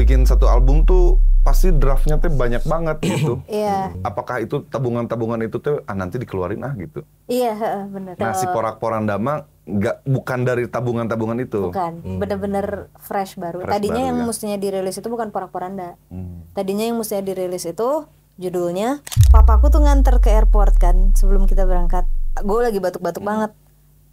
bikin satu album tuh pasti draftnya tuh banyak banget gitu. Iya. Apakah itu tabungan-tabungan itu tuh nanti dikeluarin gitu. Iya, bener. Nah si Porak-Porandama bukan dari tabungan-tabungan itu. Bukan, bener-bener fresh baru. Fresh Tadinya baru, yang ya. mestinya dirilis itu bukan Porak-Poranda. Tadinya yang mestinya dirilis itu judulnya, papaku tuh nganter ke airport kan sebelum kita berangkat. Gue lagi batuk-batuk banget.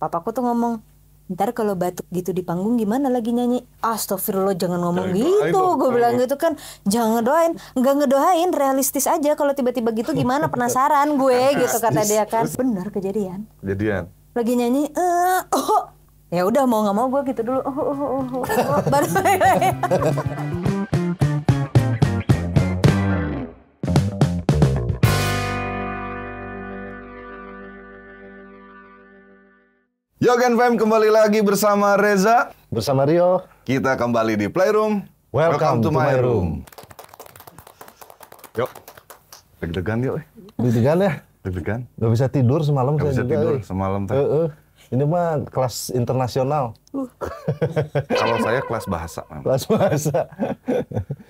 Papaku tuh ngomong, ntar kalau batuk gitu di panggung gimana lagi nyanyi? Astagfirullah, jangan ngomong Jangan doain gitu. dong. Gue bilang gitu kan, jangan ngedoain. Nggak ngedoain, realistis aja. Kalau tiba-tiba gitu gimana, penasaran gue gitu kata dia kan. Benar kejadian. Jadian. Lagi nyanyi, ya udah mau nggak mau gue gitu dulu. Baru Yogan Fam kembali lagi bersama Reza. Bersama Rio. Kita kembali di Playroom. Welcome to my room. Yuk. Deg-degan yuk. Deg-degan ya? Deg-degan. Gak bisa tidur semalam. Gak bisa juga, tidur semalam. Ini mah kelas internasional. Kalau saya kelas bahasa. Kelas bahasa.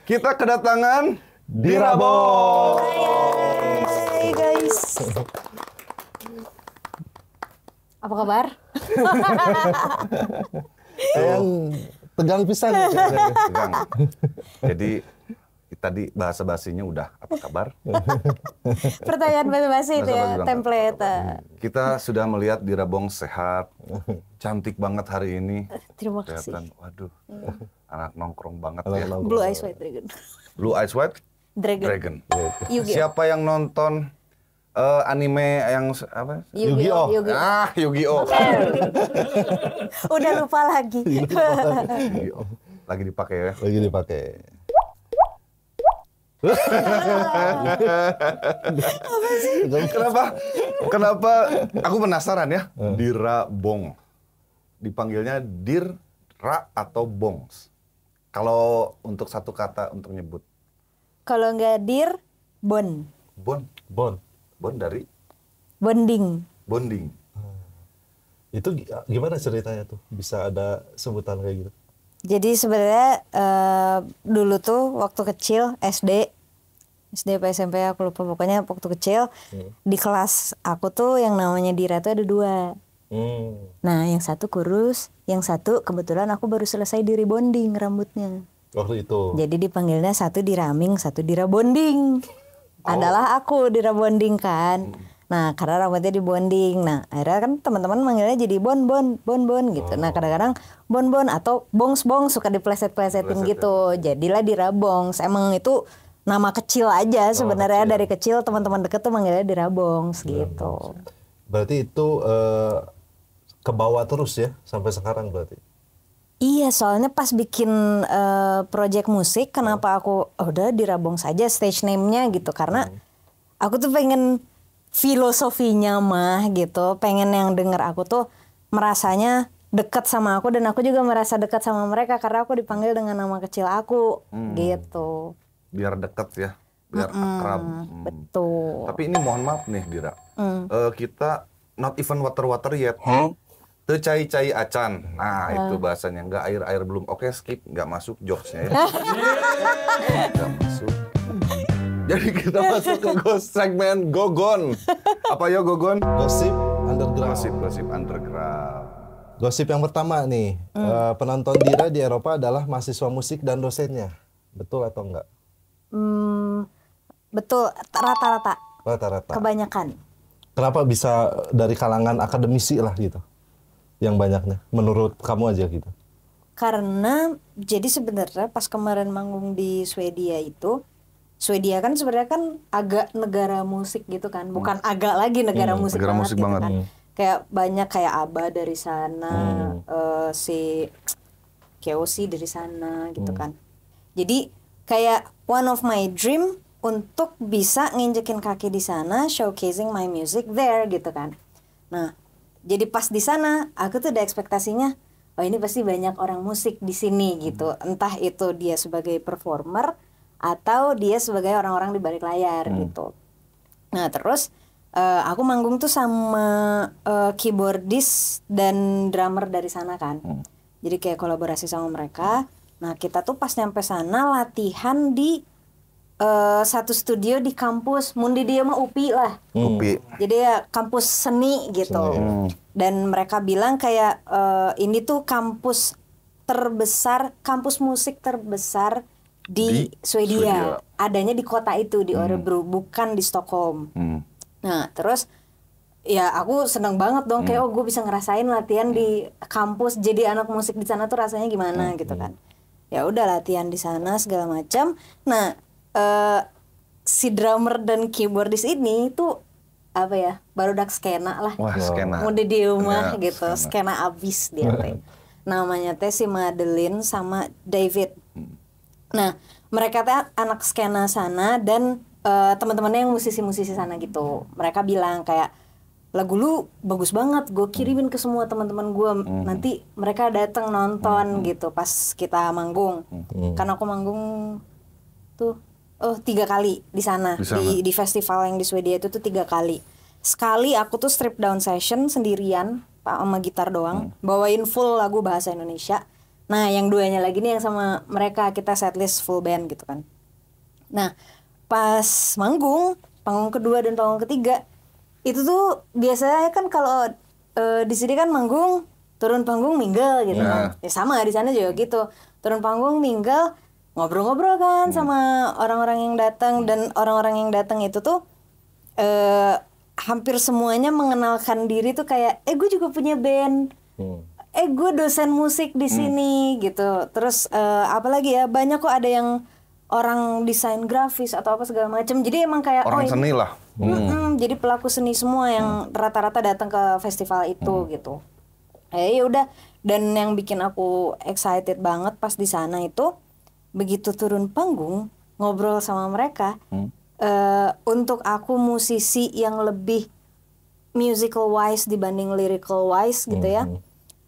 Kita kedatangan Dirabong. Hai guys. Apa kabar? Yang tegang pisan. Tegang. Jadi tadi bahasa basinya udah apa kabar? Pertanyaan basa-basi itu ya, Basa-basi banget. template. Kita sudah melihat Dirabong sehat, cantik banget hari ini. Terima kasih. Kelihatan, waduh, anak nongkrong banget Anak ya. nongkrong. Blue Eyes White Dragon. Blue Eyes White Dragon. Dragon. Yu-Gi-Oh. Siapa yang nonton anime yang apa? Yu-Gi-Oh. Ah, Yu-Gi-Oh. Udah lupa lagi. Yu-Gi-Oh. Lagi dipakai ya. Lagi dipakai. Kenapa? Aku penasaran ya. Dirabong. Dipanggilnya Dira atau Bongs. Kalau untuk satu kata untuk nyebut. Kalau nggak dir, bon. Bon. Bon. Bon dari Bonding. bonding. Itu gimana ceritanya tuh? Bisa ada sebutan kayak gitu? Jadi sebenarnya dulu tuh waktu kecil SD apa SMP aku lupa, pokoknya waktu kecil di kelas aku tuh yang namanya Dira tuh ada 2. Nah yang satu kurus, yang satu kebetulan aku baru selesai di rebonding rambutnya. Waktu itu. Jadi dipanggilnya satu diraming, satu dirabonding. Adalah aku dirabonding kan. Nah karena rambutnya dibonding. Nah akhirnya kan teman-teman manggilnya jadi bon gitu. Nah kadang-kadang bon atau bongs suka dipleset-plesetin gitu. Jadilah dirabongs. Emang itu nama kecil aja sebenarnya, dari kecil teman-teman deket tuh manggilnya dirabongs gitu. Berarti itu ke bawah terus ya sampai sekarang berarti. Iya, soalnya pas bikin project musik, kenapa aku udah dirabong saja stage name-nya gitu, karena aku tuh pengen filosofinya mah gitu, pengen yang denger aku tuh merasanya dekat sama aku, dan aku juga merasa dekat sama mereka karena aku dipanggil dengan nama kecil aku gitu. Biar deket ya, biar akrab. Betul. Tapi ini mohon maaf nih Dira, kita not even water yet. Teu cai acan. Nah, itu bahasanya. Nggak air belum. Oke, skip. Nggak masuk jokesnya ya. Nggak masuk. Jadi kita masuk ke segmen Gogon. Apa ya Gogon? Gosip underground. Gosip underground. Gosip yang pertama nih, penonton Dira di Eropa adalah mahasiswa musik dan dosennya. Betul atau enggak? Betul, rata-rata. Rata-rata. Kebanyakan. Kenapa bisa dari kalangan akademisi lah gitu? Yang banyaknya, menurut kamu aja gitu. Karena jadi sebenarnya pas kemarin manggung di Swedia itu, Swedia kan sebenarnya kan agak negara musik gitu kan, bukan agak lagi negara musik negara banget musik gitu banget. kan. Kayak banyak kayak ABBA dari sana, si Keosi dari sana gitu kan. Jadi kayak one of my dream untuk bisa nginjekin kaki di sana, showcasing my music there gitu kan. Nah, jadi pas di sana aku tuh ada ekspektasinya, oh ini pasti banyak orang musik di sini gitu. Entah itu dia sebagai performer atau dia sebagai orang-orang di balik layar gitu. Nah terus aku manggung tuh sama keyboardist dan drummer dari sana kan. Jadi kayak kolaborasi sama mereka. Nah kita tuh pas nyampe sana latihan di satu studio di kampus, mundi dia mah UPI lah. UPI. Jadi ya kampus seni gitu. Dan mereka bilang kayak ini tuh kampus terbesar, kampus musik terbesar di Swedia. Adanya di kota itu, di Örebro, bukan di Stockholm. Nah terus ya aku seneng banget dong, kayak gue bisa ngerasain latihan di kampus, jadi anak musik di sana tuh rasanya gimana gitu kan. Ya udah latihan di sana segala macam. Nah si drummer dan keyboardis ini tuh apa ya, barudak skena lah. Wah, skena. Udah di rumah gitu, skena abis dia teh. Namanya teh si Madeline sama David. Nah, mereka teh anak skena sana dan teman-temannya yang musisi-musisi sana gitu. Mereka bilang kayak lagu lu bagus banget, gue kirimin ke semua teman-teman gue. Nanti mereka datang nonton gitu pas kita manggung. Karena aku manggung tuh 3 kali di sana. Di festival yang di Swedia itu tuh 3 kali. Sekali aku tuh strip down session sendirian, sama gitar doang, bawain full lagu bahasa Indonesia. Nah yang 2-nya lagi nih yang sama mereka, kita setlist full band gitu kan. Nah pas panggung kedua dan panggung ketiga itu tuh biasanya kan kalau di sini kan manggung turun panggung minggal gitu kan. Ya sama di sana juga gitu, turun panggung minggal, ngobrol-ngobrol kan sama orang-orang yang datang. Dan orang-orang yang datang itu tuh hampir semuanya mengenalkan diri tuh kayak gue juga punya band, gue dosen musik di sini gitu. Terus apalagi ya, banyak kok ada yang orang desain grafis atau apa segala macam. Jadi emang kayak orang seni lah. Jadi pelaku seni semua yang rata-rata datang ke festival itu gitu. Ya udah, dan yang bikin aku excited banget pas di sana itu begitu turun panggung ngobrol sama mereka. Untuk aku musisi yang lebih musical wise dibanding lyrical wise gitu ya,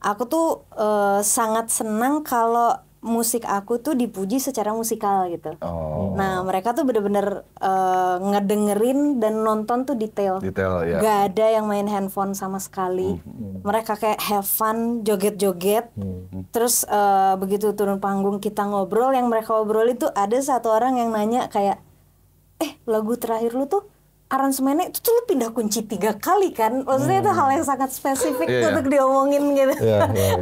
aku tuh sangat senang kalau musik aku tuh dipuji secara musikal gitu. Nah mereka tuh bener-bener ngedengerin dan nonton tuh detail ya. Gak ada yang main handphone sama sekali. Mereka kayak have fun, joget-joget. Terus begitu turun panggung kita ngobrol, yang mereka obrol itu ada satu orang yang nanya kayak, lagu terakhir lu tuh aransemennya itu tuh lu pindah kunci 3 kali kan? Maksudnya itu hal yang sangat spesifik untuk diomongin gitu.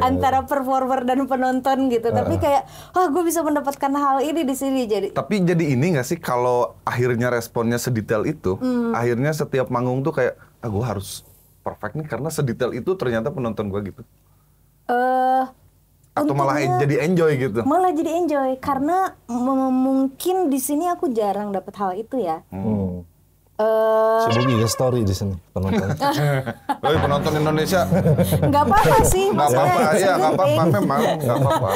Antara performer dan penonton gitu. Tapi kayak, gue bisa mendapatkan hal ini di sini. Tapi jadi ini nggak sih kalau akhirnya responnya sedetail itu, akhirnya setiap manggung tuh kayak, gue harus perfect nih karena sedetail itu ternyata penonton gue gitu. Atau malah jadi enjoy gitu? Malah jadi enjoy karena mungkin di sini aku jarang dapat hal itu ya. Sebuah story di sini penonton. Penonton Indonesia. Nggak apa-apa sih. Nggak apa-apa, ya nggak apa-apa memang nggak apa-apa.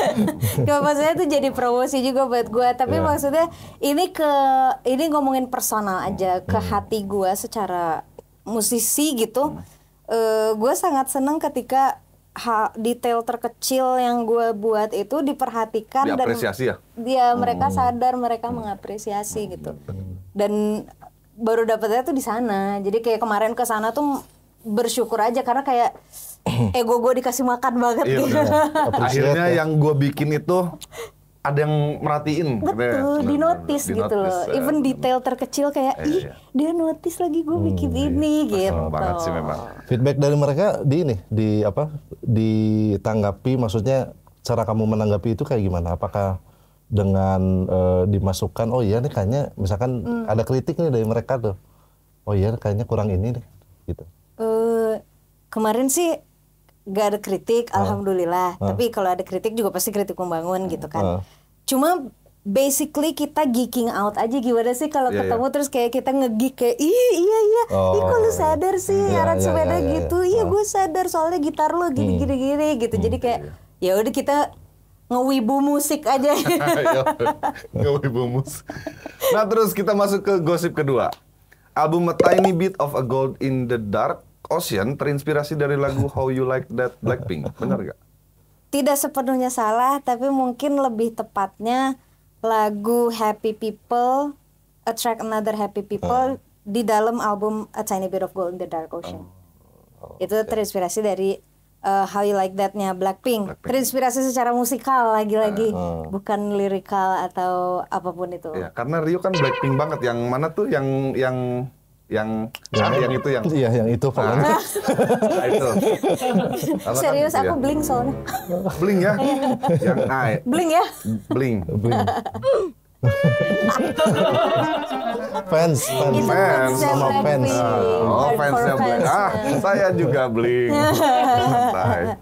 Nggak, maksudnya itu jadi promosi juga buat gue. Tapi maksudnya ini ngomongin personal aja ke hati gue secara musisi gitu. Gue sangat senang ketika detail terkecil yang gue buat itu diperhatikan, diapresiasi dan mereka sadar, mereka mengapresiasi gitu. Dan baru dapetnya tuh di sana. Jadi kayak kemarin ke sana tuh bersyukur aja karena kayak ego gue dikasih makan banget gitu. Akhirnya yang gue bikin itu ada yang merhatiin. Betul, di notice gitu loh. Even detail terkecil kayak, dia notice lagi gue bikin ini gitu. Banget sih memang. Feedback dari mereka ditanggapi, maksudnya cara kamu menanggapi itu kayak gimana? Apakah dengan dimasukkan, oh iya nih kayaknya misalkan ada kritik nih dari mereka tuh, oh iya kayaknya kurang ini nih gitu. Kemarin sih gak ada kritik, alhamdulillah. Tapi kalau ada kritik juga pasti kritik membangun gitu kan. Cuma basically kita geeking out aja, gimana sih kalau ketemu terus kayak kita nge-geek kayak iya kok lu sadar sih aransemennya gitu. Iya gue sadar soalnya gitar lu gini gitu. Jadi kayak ya udah kita ngewibu musik aja. Ngewibu musik. Nah terus kita masuk ke gosip kedua. Album A Tiny Bit of a Gold in the Dark Ocean terinspirasi dari lagu How You Like That Blackpink, benar gak? Tidak sepenuhnya salah, tapi mungkin lebih tepatnya lagu Happy People, Attract Another Happy People di dalam album A Tiny Bit of Gold in the Dark Ocean. Itu terinspirasi dari How You Like That-nya Blackpink. Terinspirasi secara musikal lagi-lagi, bukan lirikal atau apapun itu. Ya, karena Rio kan Blackpink banget. Yang mana tuh yang itu yang. Iya, yang itu pokoknya. Nah, itu. Karena Serius kan, aku Blink soalnya. Blink ya. Yang Blink ya. Blink. Fans. Itu Fans, sama fans. Oh, fansnya Blink. Saya juga Blink. Santai.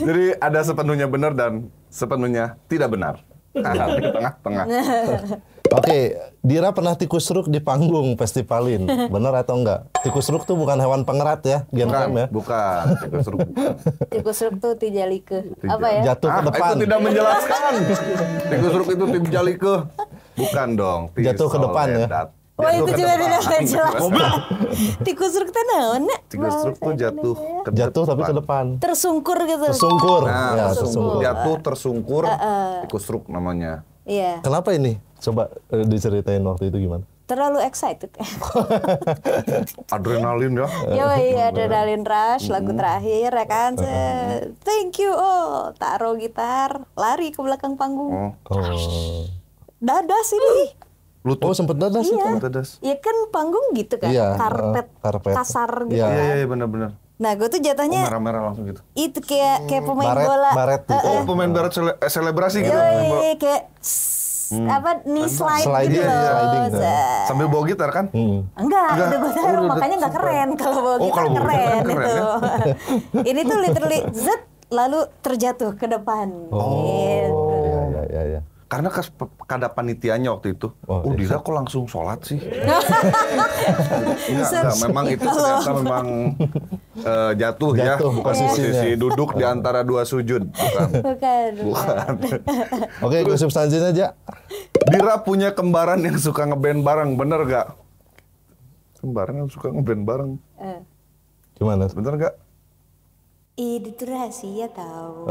Jadi ada sepenuhnya benar dan sepenuhnya tidak benar. Di tengah-tengah. Oke, Dira pernah tikus ruk di panggung festivalin, benar atau enggak? Tikus ruk tuh bukan hewan pengerat ya, genrem ya? Bukan. Tikus ruk bukan. Tikus ruk tuh tijalike. Apa ya? Jatuh ke depan. Itu tidak menjelaskan. Tikus ruk itu tijalike. Bukan dong. Jatuh ke depan ya? Oh itu Jatuh ke juga depan. tidak jelas. Tikus ruk teh naon? Tikus ruk tuh jatuh ke Jatuh tapi ke depan. depan. Tersungkur gitu. Tersungkur. Nah, Ya, tersungkur. tersungkur. Jatuh tersungkur. Tikus ruk namanya. Iya. Kenapa ini? Coba diceritain waktu itu gimana? Terlalu excited. Adrenalin ya. Yoi, adrenalin rush, lagu terakhir ya kan. Thank you. Oh, taruh gitar, lari ke belakang panggung. Oh. Dadas ini. Lutut. Oh, sempet dadas itu. Iya. Dadas. Ya kan panggung gitu kan, Iya, karpet, karpet. kasar gitu. Iya. Iya, benar-benar. Nah, gue tuh jatuhnya Merah-merah langsung gitu. itu kayak pemain Baret, bola. baret gitu. Oh, pemain barat selebrasi gitu. Yoi, kayak apa knee slide Sliding, gitu loh. sliding, Zah. Sambil bawa gitar kan? Enggak, udah gue taruh, makanya nggak keren. Kalau bawa gitar kalau bawa gitar keren keren itu. Ini tuh literally zet lalu terjatuh ke depan. Gitu. Iya. Karena kada panitianya waktu itu, Oh, Dira kok langsung sholat sih? Enggak, memang itu ternyata memang jatuh ya, Jatuh, bukan posisinya. posisi duduk di antara dua sujud, bukan. Bukan. Oke, gosip selanjutnya aja. Dira punya kembaran yang suka ngeband bareng, bener gak? Kembaran yang suka ngeband bareng, Gimana? bener gak? Itu tuh rahasia tahu.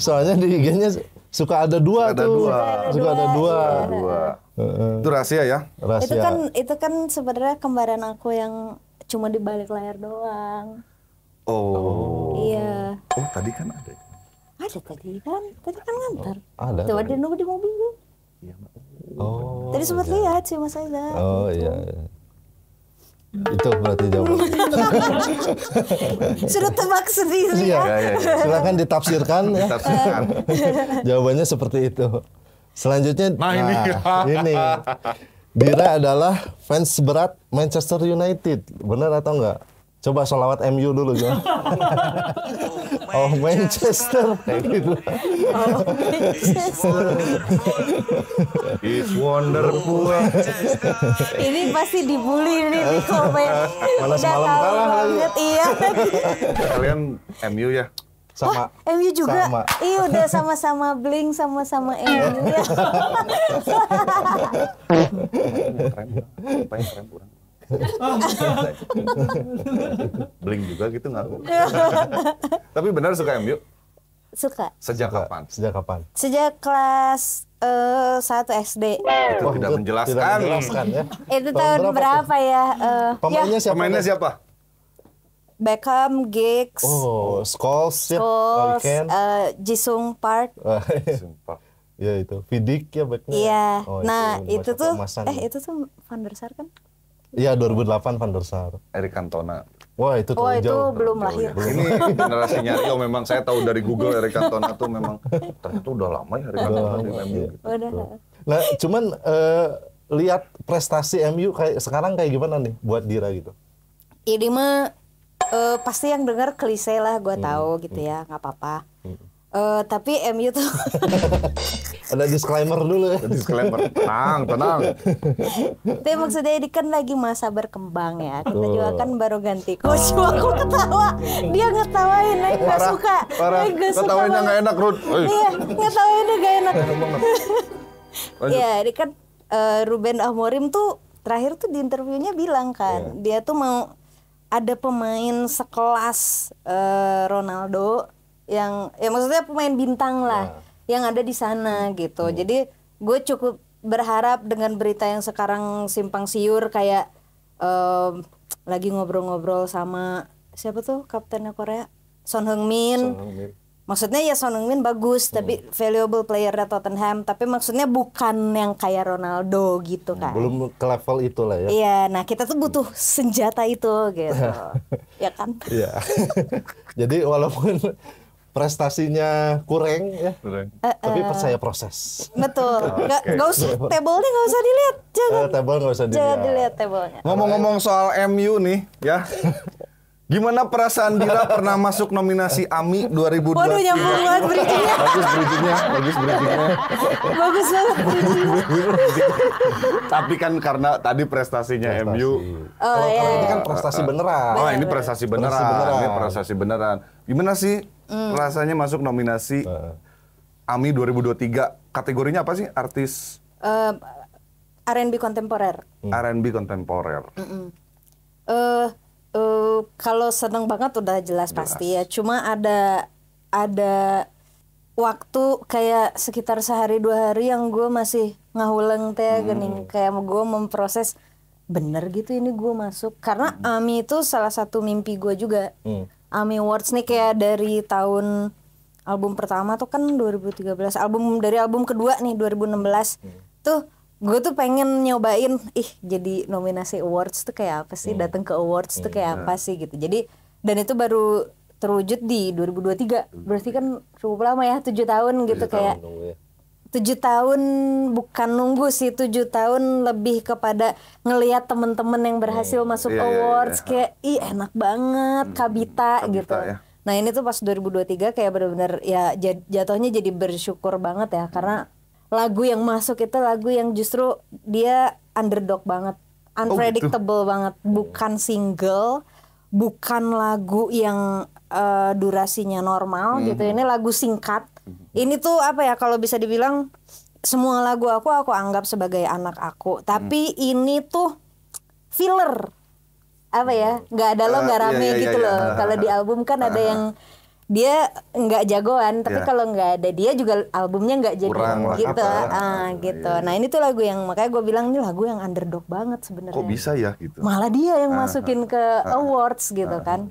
Soalnya di IG-nya suka ada dua Ada tuh. dua. Suka ada dua. Dua. Itu rahasia ya? Rahasia. Itu kan sebenarnya kembaran aku yang cuma di balik layar doang. Oh. Iya. Oh, tadi kan ada. Ada tadi kan ngantar. Ada. Coba dia nunggu di mobil tuh. Oh. Tadi sempat lihat sih Mas Aiza. Oh iya. Itu berarti jawabannya. Sudah tebak sendiri Iya. ya. Silakan ditafsirkan ya. Tafsirkan. Jawabannya seperti itu. Selanjutnya, ini. ini Dira adalah fans berat Manchester United, benar atau enggak? Coba sholawat MU dulu gimana? Oh Manchester, kayak gitu. It's wonderful. Ini pasti dibully nih di komen. Mana semalam tahu kalah lagi. banget, iya. Kalian MU ya? Sama. MU juga. Sama. Iya udah sama-sama Blink, sama-sama MU ya. Keren kurang. Blink juga gitu ngaku. Tapi benar suka MU? Suka. Sejak kapan? Sejak kapan? Sejak kelas 1 SD. Itu Wah, tidak itu menjelaskan. Tidak menjelaskan ya. Itu tahun berapa ya? Pemainnya siapa? Pemainnya siapa? Beckham, Giggs, Oh, Scholes ya. Scholes, Ken. Jisung Park. Sumpah. Ya itu. Vidic ya backnya. Iya. Oh, Nah, itu masa tuh keemasan. itu tuh Van der Sar kan? Iya 2008 Van der Sar. Eric Cantona. Wah itu Oh, terlalu itu jauh. belum lahir. Ini generasinya Rio memang saya tahu dari Google Eric Cantona tuh memang ternyata udah lama ya Eric Cantona di MU. Iya. Udah. Nah, cuman lihat prestasi MU kayak sekarang kayak gimana nih buat Dira gitu? Ini mah pasti yang dengar klise lah, gue tahu gitu ya, nggak apa-apa. Tapi MU tuh Ada disclaimer dulu ya. Disclaimer. Tenang. tapi maksudnya ini kan lagi masa berkembang ya. Kita juga kan baru ganti coach. Aku ketawa, dia ngetawain, Neng nggak suka. Parah. Neng nggak suka Ketawainnya banget. nggak enak, Ruth. Iya, ngetawainnya nggak enak. Lanjut. Iya, ini kan Ruben Amorim tuh terakhir tuh di interviewnya bilang kan, dia tuh mau ada pemain sekelas Ronaldo yang ya maksudnya pemain bintang lah yang ada di sana gitu. Jadi gue cukup berharap dengan berita yang sekarang simpang siur kayak lagi ngobrol-ngobrol sama siapa tuh kaptennya Korea, Son Heung-min. Maksudnya ya Son Heung-min bagus tapi valuable player Tottenham, tapi maksudnya bukan yang kayak Ronaldo gitu kan. Belum ke level itu lah ya. Iya, nah kita tuh butuh senjata itu gitu. Ya kan? Iya. Jadi walaupun prestasinya kurang ya, tapi percaya proses. Betul. Gak usah tablenya nggak usah dilihat, jangan. Table nggak usah Jangan dilihat. dilihat tablenya. Ngomong-ngomong soal MU nih ya. Gimana perasaan Dira pernah masuk nominasi AMI 2023? Waduh, nyambung banget bridging-nya. Bagus bridging-nya. Bagus banget bridging-nya. Tapi kan karena tadi prestasinya MU. Oh Kalau iya. ini kan prestasi beneran. Oh, ini prestasi beneran. Ini prestasi beneran. Gimana sih rasanya masuk nominasi AMI 2023? Kategorinya apa sih? Artis R&B kontemporer. R&B kontemporer. Kalau seneng banget udah jelas pasti ya. Cuma ada waktu kayak sekitar sehari 2 hari yang gue masih ngahuleng teh gening, kayak gue memproses bener gitu ini gue masuk karena AMI itu salah satu mimpi gue juga. AMI Awards nih kayak dari tahun album pertama tuh kan 2013, dari album kedua nih 2016 tuh gue tuh pengen nyobain jadi nominasi awards tuh kayak apa sih, datang ke awards tuh kayak apa sih gitu. Jadi dan itu baru terwujud di 2023, berarti kan cukup lama ya, 7 tahun gitu kayak 7 tahun bukan nunggu sih, 7 tahun lebih kepada ngelihat temen-temen yang berhasil masuk awards kayak enak banget Kabita gitu. Ya. Nah ini tuh pas 2023 kayak benar-benar ya jatuhnya jadi bersyukur banget ya karena lagu yang masuk itu lagu yang justru dia underdog banget, unpredictable banget, bukan single, bukan lagu yang durasinya normal gitu. Ini lagu singkat. Ini tuh apa ya, kalau bisa dibilang semua lagu aku anggap sebagai anak aku, tapi ini tuh filler. Apa ya? Nggak ada lo nggak rame gitu loh. Kalau di album kan ada yang dia nggak jagoan, tapi kalau nggak ada dia juga albumnya nggak jadi gitu. Gitu. Nah ini tuh lagu yang makanya gue bilang ini lagu yang underdog banget sebenarnya. Kok bisa ya gitu? Malah dia yang masukin ke awards gitu kan.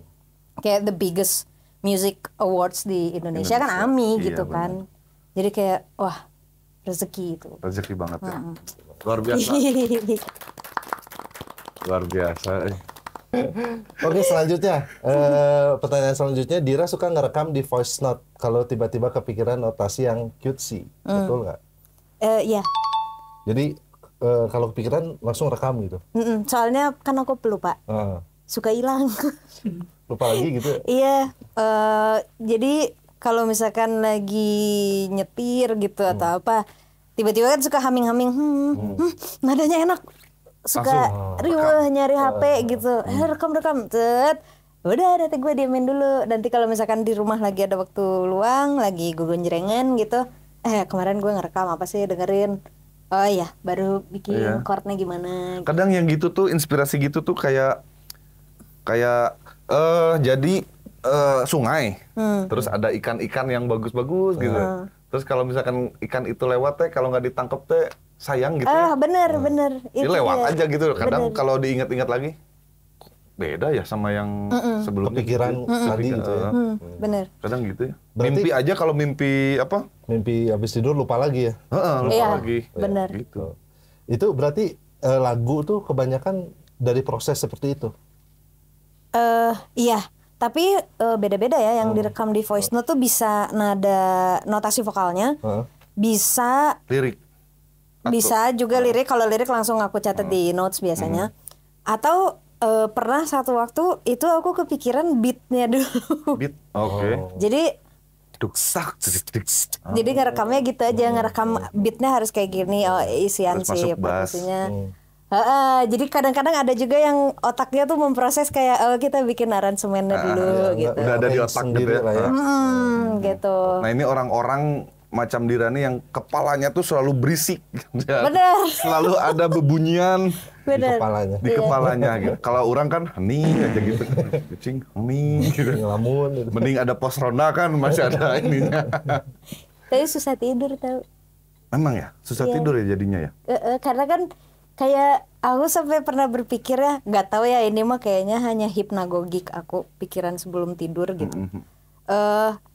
Kayak the biggest music awards di Indonesia kan AMI gitu kan. Jadi kayak wah rezeki itu. Rezeki banget ya. Luar biasa. Luar biasa. Oke, selanjutnya pertanyaan selanjutnya, Dira suka ngerekam di voice note kalau tiba-tiba kepikiran notasi yang cutesy, betul nggak? Iya. Jadi kalau kepikiran langsung rekam gitu. Soalnya kan aku pelupa, suka hilang. Lupa lagi gitu. Iya. Jadi kalau misalkan lagi nyetir gitu atau apa, tiba-tiba kan suka humming-humming, nadanya enak. Suka riweh nyari HP gitu, rekam udah nanti gue diemin dulu, nanti kalau misalkan di rumah lagi ada waktu luang lagi gue gonjrengan gitu, kemarin gue ngerekam apa sih, dengerin, oh iya baru bikin chordnya gimana gitu. Kadang yang gitu tuh inspirasi gitu tuh kayak jadi sungai, terus ada ikan-ikan yang bagus-bagus gitu, terus kalau misalkan ikan itu lewat teh kalau nggak ditangkep teh sayang gitu. Bener. Itu lewat aja gitu. Kadang kalau diingat-ingat lagi, beda ya sama yang sebelumnya. Kepikiran tadi gitu ya. Bener. Kadang gitu ya. Berarti, mimpi aja kalau mimpi apa? Mimpi habis tidur lupa lagi ya. Lupa lagi. Bener. Gitu. Itu berarti lagu tuh kebanyakan dari proses seperti itu. Iya. Tapi beda-beda ya. Yang direkam di voice note tuh bisa nada notasi vokalnya, bisa lirik. Bisa juga lirik, kalau lirik langsung aku catat di notes biasanya. Atau pernah satu waktu itu aku kepikiran beatnya dulu. Beat, oke. Jadi Duksak. jadi ngerekamnya gitu aja, ngerekam beatnya harus kayak gini, isian Terus sih masuk bass. maksudnya. Jadi kadang-kadang ada juga yang otaknya tuh memproses kayak kita bikin aransemennya dulu gitu. Udah ada di otak gitu ya. lah ya. Gitu. Nah ini orang-orang macam Dira nih yang kepalanya tuh selalu berisik. Bener. Selalu ada bebunyian Bener. di kepalanya gitu. Kalau orang kan hening aja gitu. Kucing hening gitu. Ngelamun gitu. Mending ada pos ronda kan masih ada ininya. Tapi susah tidur tau. Memang ya, susah tidur ya jadinya ya. Karena kan Kayak aku sampai pernah berpikir ya, nggak tahu ya ini mah kayaknya hanya hipnagogik aku pikiran sebelum tidur gitu.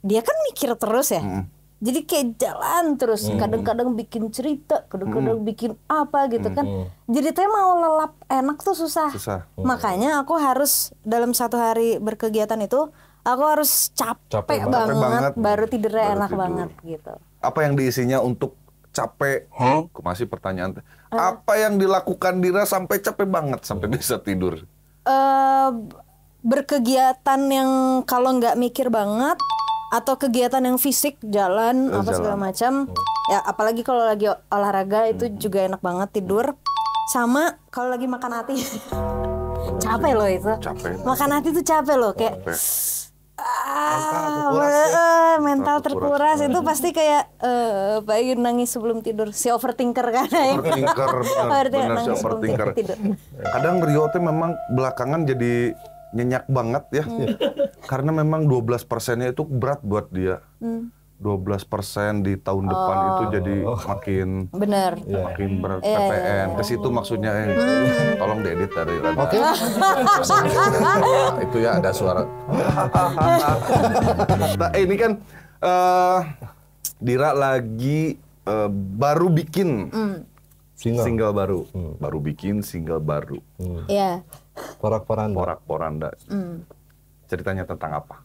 Dia kan mikir terus ya. Jadi kayak jalan terus, kadang-kadang bikin cerita, kadang-kadang bikin apa gitu kan. Jadi teh mau lelap enak tuh susah. Makanya aku harus dalam satu hari berkegiatan itu, aku harus capek banget, baru tidurnya enak banget gitu. Apa yang diisinya untuk capek? Aku masih pertanyaan. Apa yang dilakukan Dira sampai capek banget sampai bisa tidur? Berkegiatan yang kalau nggak mikir banget, atau kegiatan yang fisik jalan apa segala macam ya, apalagi kalau lagi olahraga itu juga enak banget tidur. Sama kalau lagi makan hati capek loh itu, makan hati tuh capek loh, kayak mental terkuras itu pasti kayak pengen nangis sebelum tidur, si overthinker kan ya. Overthinker. Kadang Rio tuh memang belakangan jadi nyenyak banget ya. Karena memang 12%-nya itu berat buat dia. 12% di tahun depan itu jadi makin makin berat PPN. Ke situ maksudnya tolong diedit dari Rada. Oke. Itu ya ada suara. Nah, ini kan Dira lagi baru bikin single baru. Baru bikin single baru. Iya. Porak-poranda. Ceritanya tentang apa?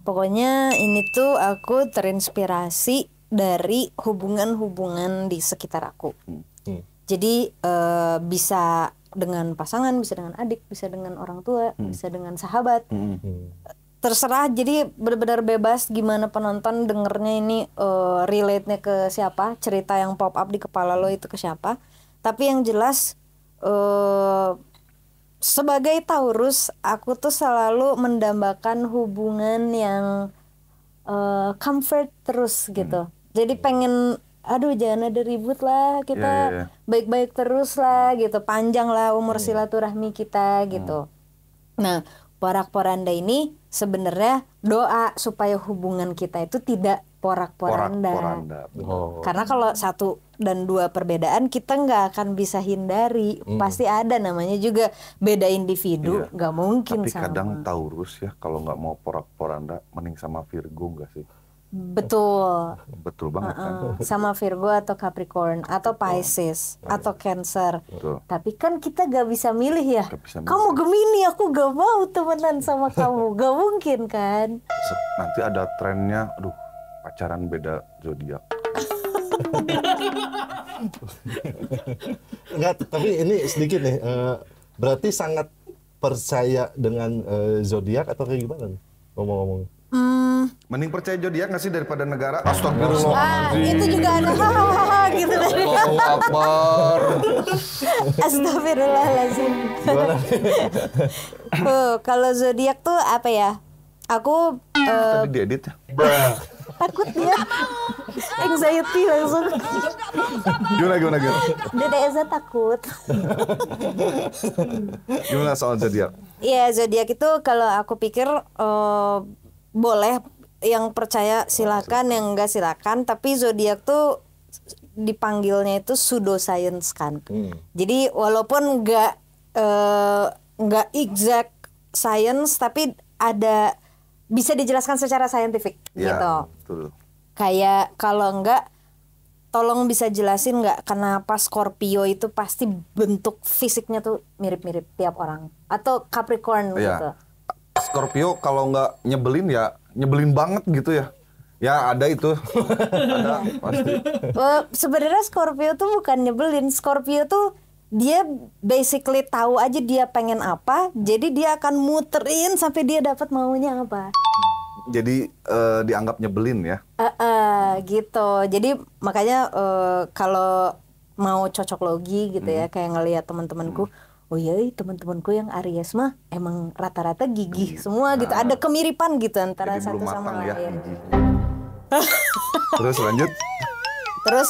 Pokoknya ini tuh aku terinspirasi dari hubungan-hubungan di sekitar aku. Jadi bisa dengan pasangan, bisa dengan adik, bisa dengan orang tua, bisa dengan sahabat. Terserah, jadi benar-benar bebas gimana penonton dengernya ini relate-nya ke siapa, cerita yang pop up di kepala lo itu ke siapa. Tapi yang jelas sebagai Taurus, aku tuh selalu mendambakan hubungan yang comfort terus gitu. Jadi pengen, aduh jangan ada ribut lah, kita baik-baik terus lah gitu, panjang lah umur silaturahmi kita gitu. Nah, porak-poranda ini sebenarnya doa supaya hubungan kita itu tidak porak-poranda. Karena kalau 1 dan 2 perbedaan kita nggak akan bisa hindari, pasti ada namanya juga beda individu, nggak mungkin tapi sama. Tapi kadang Taurus ya kalau nggak mau porak-poranda mending sama Virgo nggak sih? Betul banget kan. Sama Virgo atau Capricorn atau Pisces atau Cancer. Tapi kan kita gak bisa milih ya. Kamu Gemini, aku gak mau temenan sama kamu. Gak mungkin kan. Nanti ada trennya, aduh pacaran beda zodiak. Enggak, tapi ini sedikit nih. Berarti sangat percaya dengan zodiak atau kayak gimana nih? Ngomong-ngomong. Mending percaya zodiak nggak sih daripada negara? Astagfirullahaladzim. Itu juga ada hahaha gitu tadi. Allahu Akbar. Astagfirullahaladzim. Kalau zodiak tuh apa ya? Aku tadi diedit ya. Takut dia. Anxiety langsung. Gimana? Dede Eza takut. Gimana soal zodiak? Iya, zodiak itu kalau aku pikir boleh, yang percaya silakan, yang enggak silakan. Tapi zodiak tuh dipanggilnya itu pseudoscience kan. Jadi walaupun enggak exact science, tapi ada bisa dijelaskan secara saintifik gitu. Betul. Kayak kalau enggak, tolong bisa jelasin nggak kenapa Scorpio itu pasti bentuk fisiknya tuh mirip-mirip tiap orang, atau Capricorn gitu. Scorpio kalau nggak nyebelin ya nyebelin banget gitu ya. Ya ada itu. Ada pasti. Sebenarnya Scorpio tuh bukan nyebelin. Scorpio tuh dia basically tahu aja dia pengen apa, jadi dia akan muterin sampai dia dapat maunya apa. Jadi dianggap nyebelin ya. Gitu. Jadi makanya kalau mau cocok logi gitu ya, kayak ngelihat teman-temanku, oh iya teman-temanku yang Aries mah emang rata-rata gigih semua gitu. Ada kemiripan gitu antara jadi satu sama lain. Terus lanjut. Terus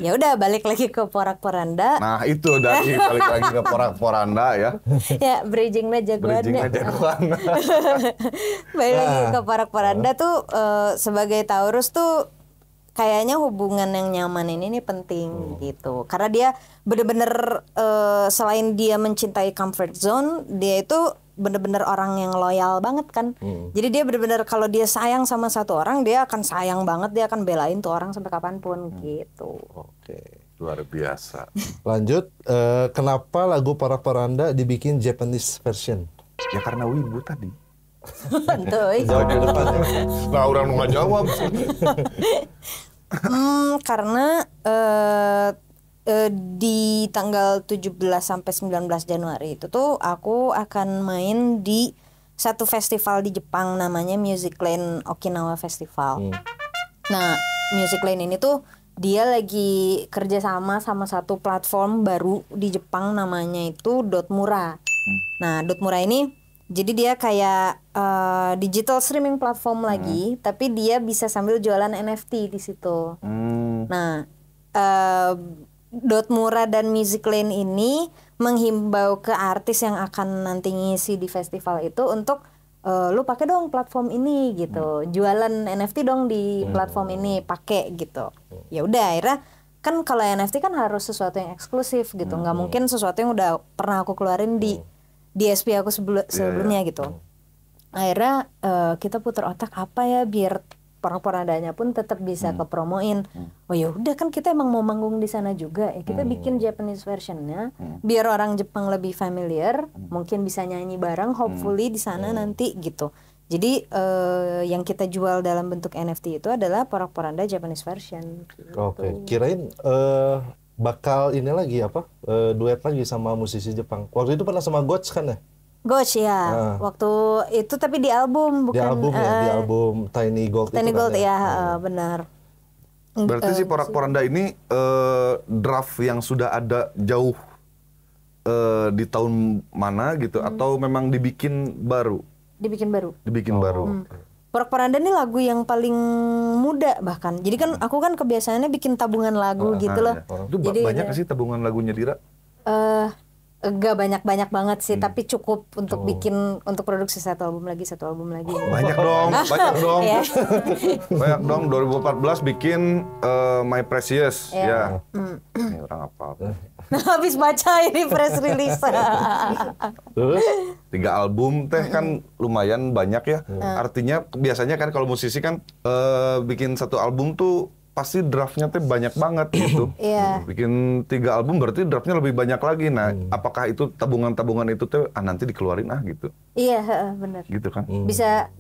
ya udah balik lagi ke porak-poranda. Nah itu dari balik lagi ke porak-poranda ya. Ya bridgingnya jagoannya. Balik lagi ke porak-poranda tuh sebagai Taurus tuh kayaknya hubungan yang nyaman ini penting gitu. Karena dia bener-bener selain dia mencintai comfort zone, dia itu bener-bener orang yang loyal banget kan. Jadi dia bener-bener kalau dia sayang sama satu orang, dia akan sayang banget, dia akan belain tuh orang sampai kapanpun gitu. Oke. Luar biasa. Lanjut, kenapa lagu Porak-Poranda dibikin Japanese version? Ya karena wibu tadi. Tuh. Jawab di depan ya. Nah orang nggak jawab. Karena di tanggal 17 sampai 19 Januari itu tuh aku akan main di satu festival di Jepang namanya Music Lane Okinawa Festival. Nah, Music Lane ini tuh dia lagi kerjasama sama satu platform baru di Jepang namanya itu Dotmura. Nah, Dotmura ini jadi dia kayak digital streaming platform lagi, tapi dia bisa sambil jualan NFT di situ. Nah, Dotmura dan Music Lane ini menghimbau ke artis yang akan nanti ngisi di festival itu untuk lu pakai dong platform ini gitu, jualan NFT dong di platform ini, pakai gitu. Ya udah, akhirnya kan kalau NFT kan harus sesuatu yang eksklusif gitu, nggak mungkin sesuatu yang udah pernah aku keluarin di SP aku sebelumnya gitu. Akhirnya kita putar otak apa ya biar Porak-Porandanya pun tetap bisa kepromoin. Oh ya udah kan kita emang mau manggung di sana juga ya, kita bikin Japanese versionnya biar orang Jepang lebih familiar, mungkin bisa nyanyi bareng hopefully di sana nanti gitu. Jadi yang kita jual dalam bentuk NFT itu adalah Porak-Poranda Japanese version gitu. Oke, kirain bakal ini lagi apa? Duet lagi sama musisi Jepang. Waktu itu pernah sama Goch kan ya? Goch ya, waktu itu tapi di album bukan Di album ya, di album Tiny Gold Tiny itu Gold kan ya, benar. Berarti si Porak-Poranda ini draft yang sudah ada jauh di tahun mana gitu, atau memang dibikin baru? Dibikin baru. Dibikin baru. Porak-Poranda ini lagu yang paling muda bahkan. Jadi kan aku kan kebiasaannya bikin tabungan lagu gitu loh. Itu Jadi banyak sih tabungan lagunya Dira? Enggak banyak banget sih, tapi cukup untuk bikin untuk produksi satu album lagi. Banyak dong, banyak dong. Ya. Banyak dong. 2014 bikin My Precious, ya. Ini orang apa? Habis baca ini press release. 3 album teh kan lumayan banyak ya. Artinya biasanya kan kalau musisi kan bikin satu album tuh pasti draftnya tuh banyak banget gitu. Bikin 3 album berarti draftnya lebih banyak lagi. Nah, apakah itu tabungan-tabungan itu tuh nanti dikeluarin gitu? Iya, benar. Gitu kan? Bisa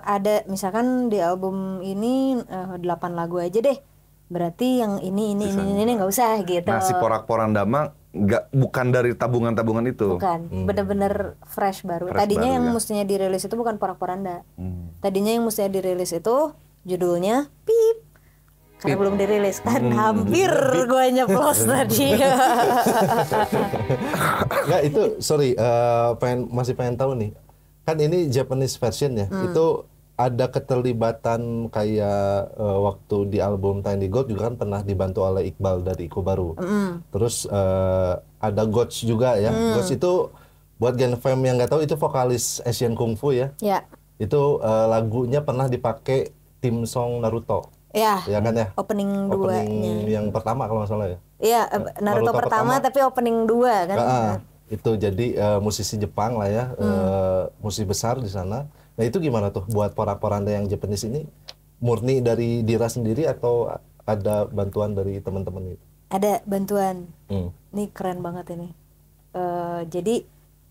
ada misalkan di album ini 8 lagu aja deh. Berarti yang ini nggak usah gitu. Nah, si Porak-Poranda mah bukan dari tabungan-tabungan itu. Bukan, bener-bener fresh baru. Tadinya yang mestinya dirilis itu bukan Porak-Poranda. Tadinya yang mestinya dirilis itu judulnya Pip. Karena belum dirilis kan, hampir gue nyeplos tadi. Nggak, itu sorry, masih pengen tahu nih. Kan ini Japanese version ya, itu ada keterlibatan kayak waktu di album Tiny Gold juga kan pernah dibantu oleh Iqbal dari Iko Baru. Terus ada Goch juga ya. Goch itu buat Gen Fam yang nggak tahu itu vokalis Asian Kung Fu ya. Itu lagunya pernah dipakai tim song Naruto. Ya kan ya? Opening 2-nya. Yang pertama kalau nggak salah ya. Iya, Naruto pertama tapi opening 2 kan. Itu jadi musisi Jepang lah ya, musisi besar di sana. Nah itu gimana tuh buat Porak-Poranda yang Japanese ini? Murni dari Dira sendiri atau ada bantuan dari teman-teman itu? Ada bantuan. Ini keren banget ini. Jadi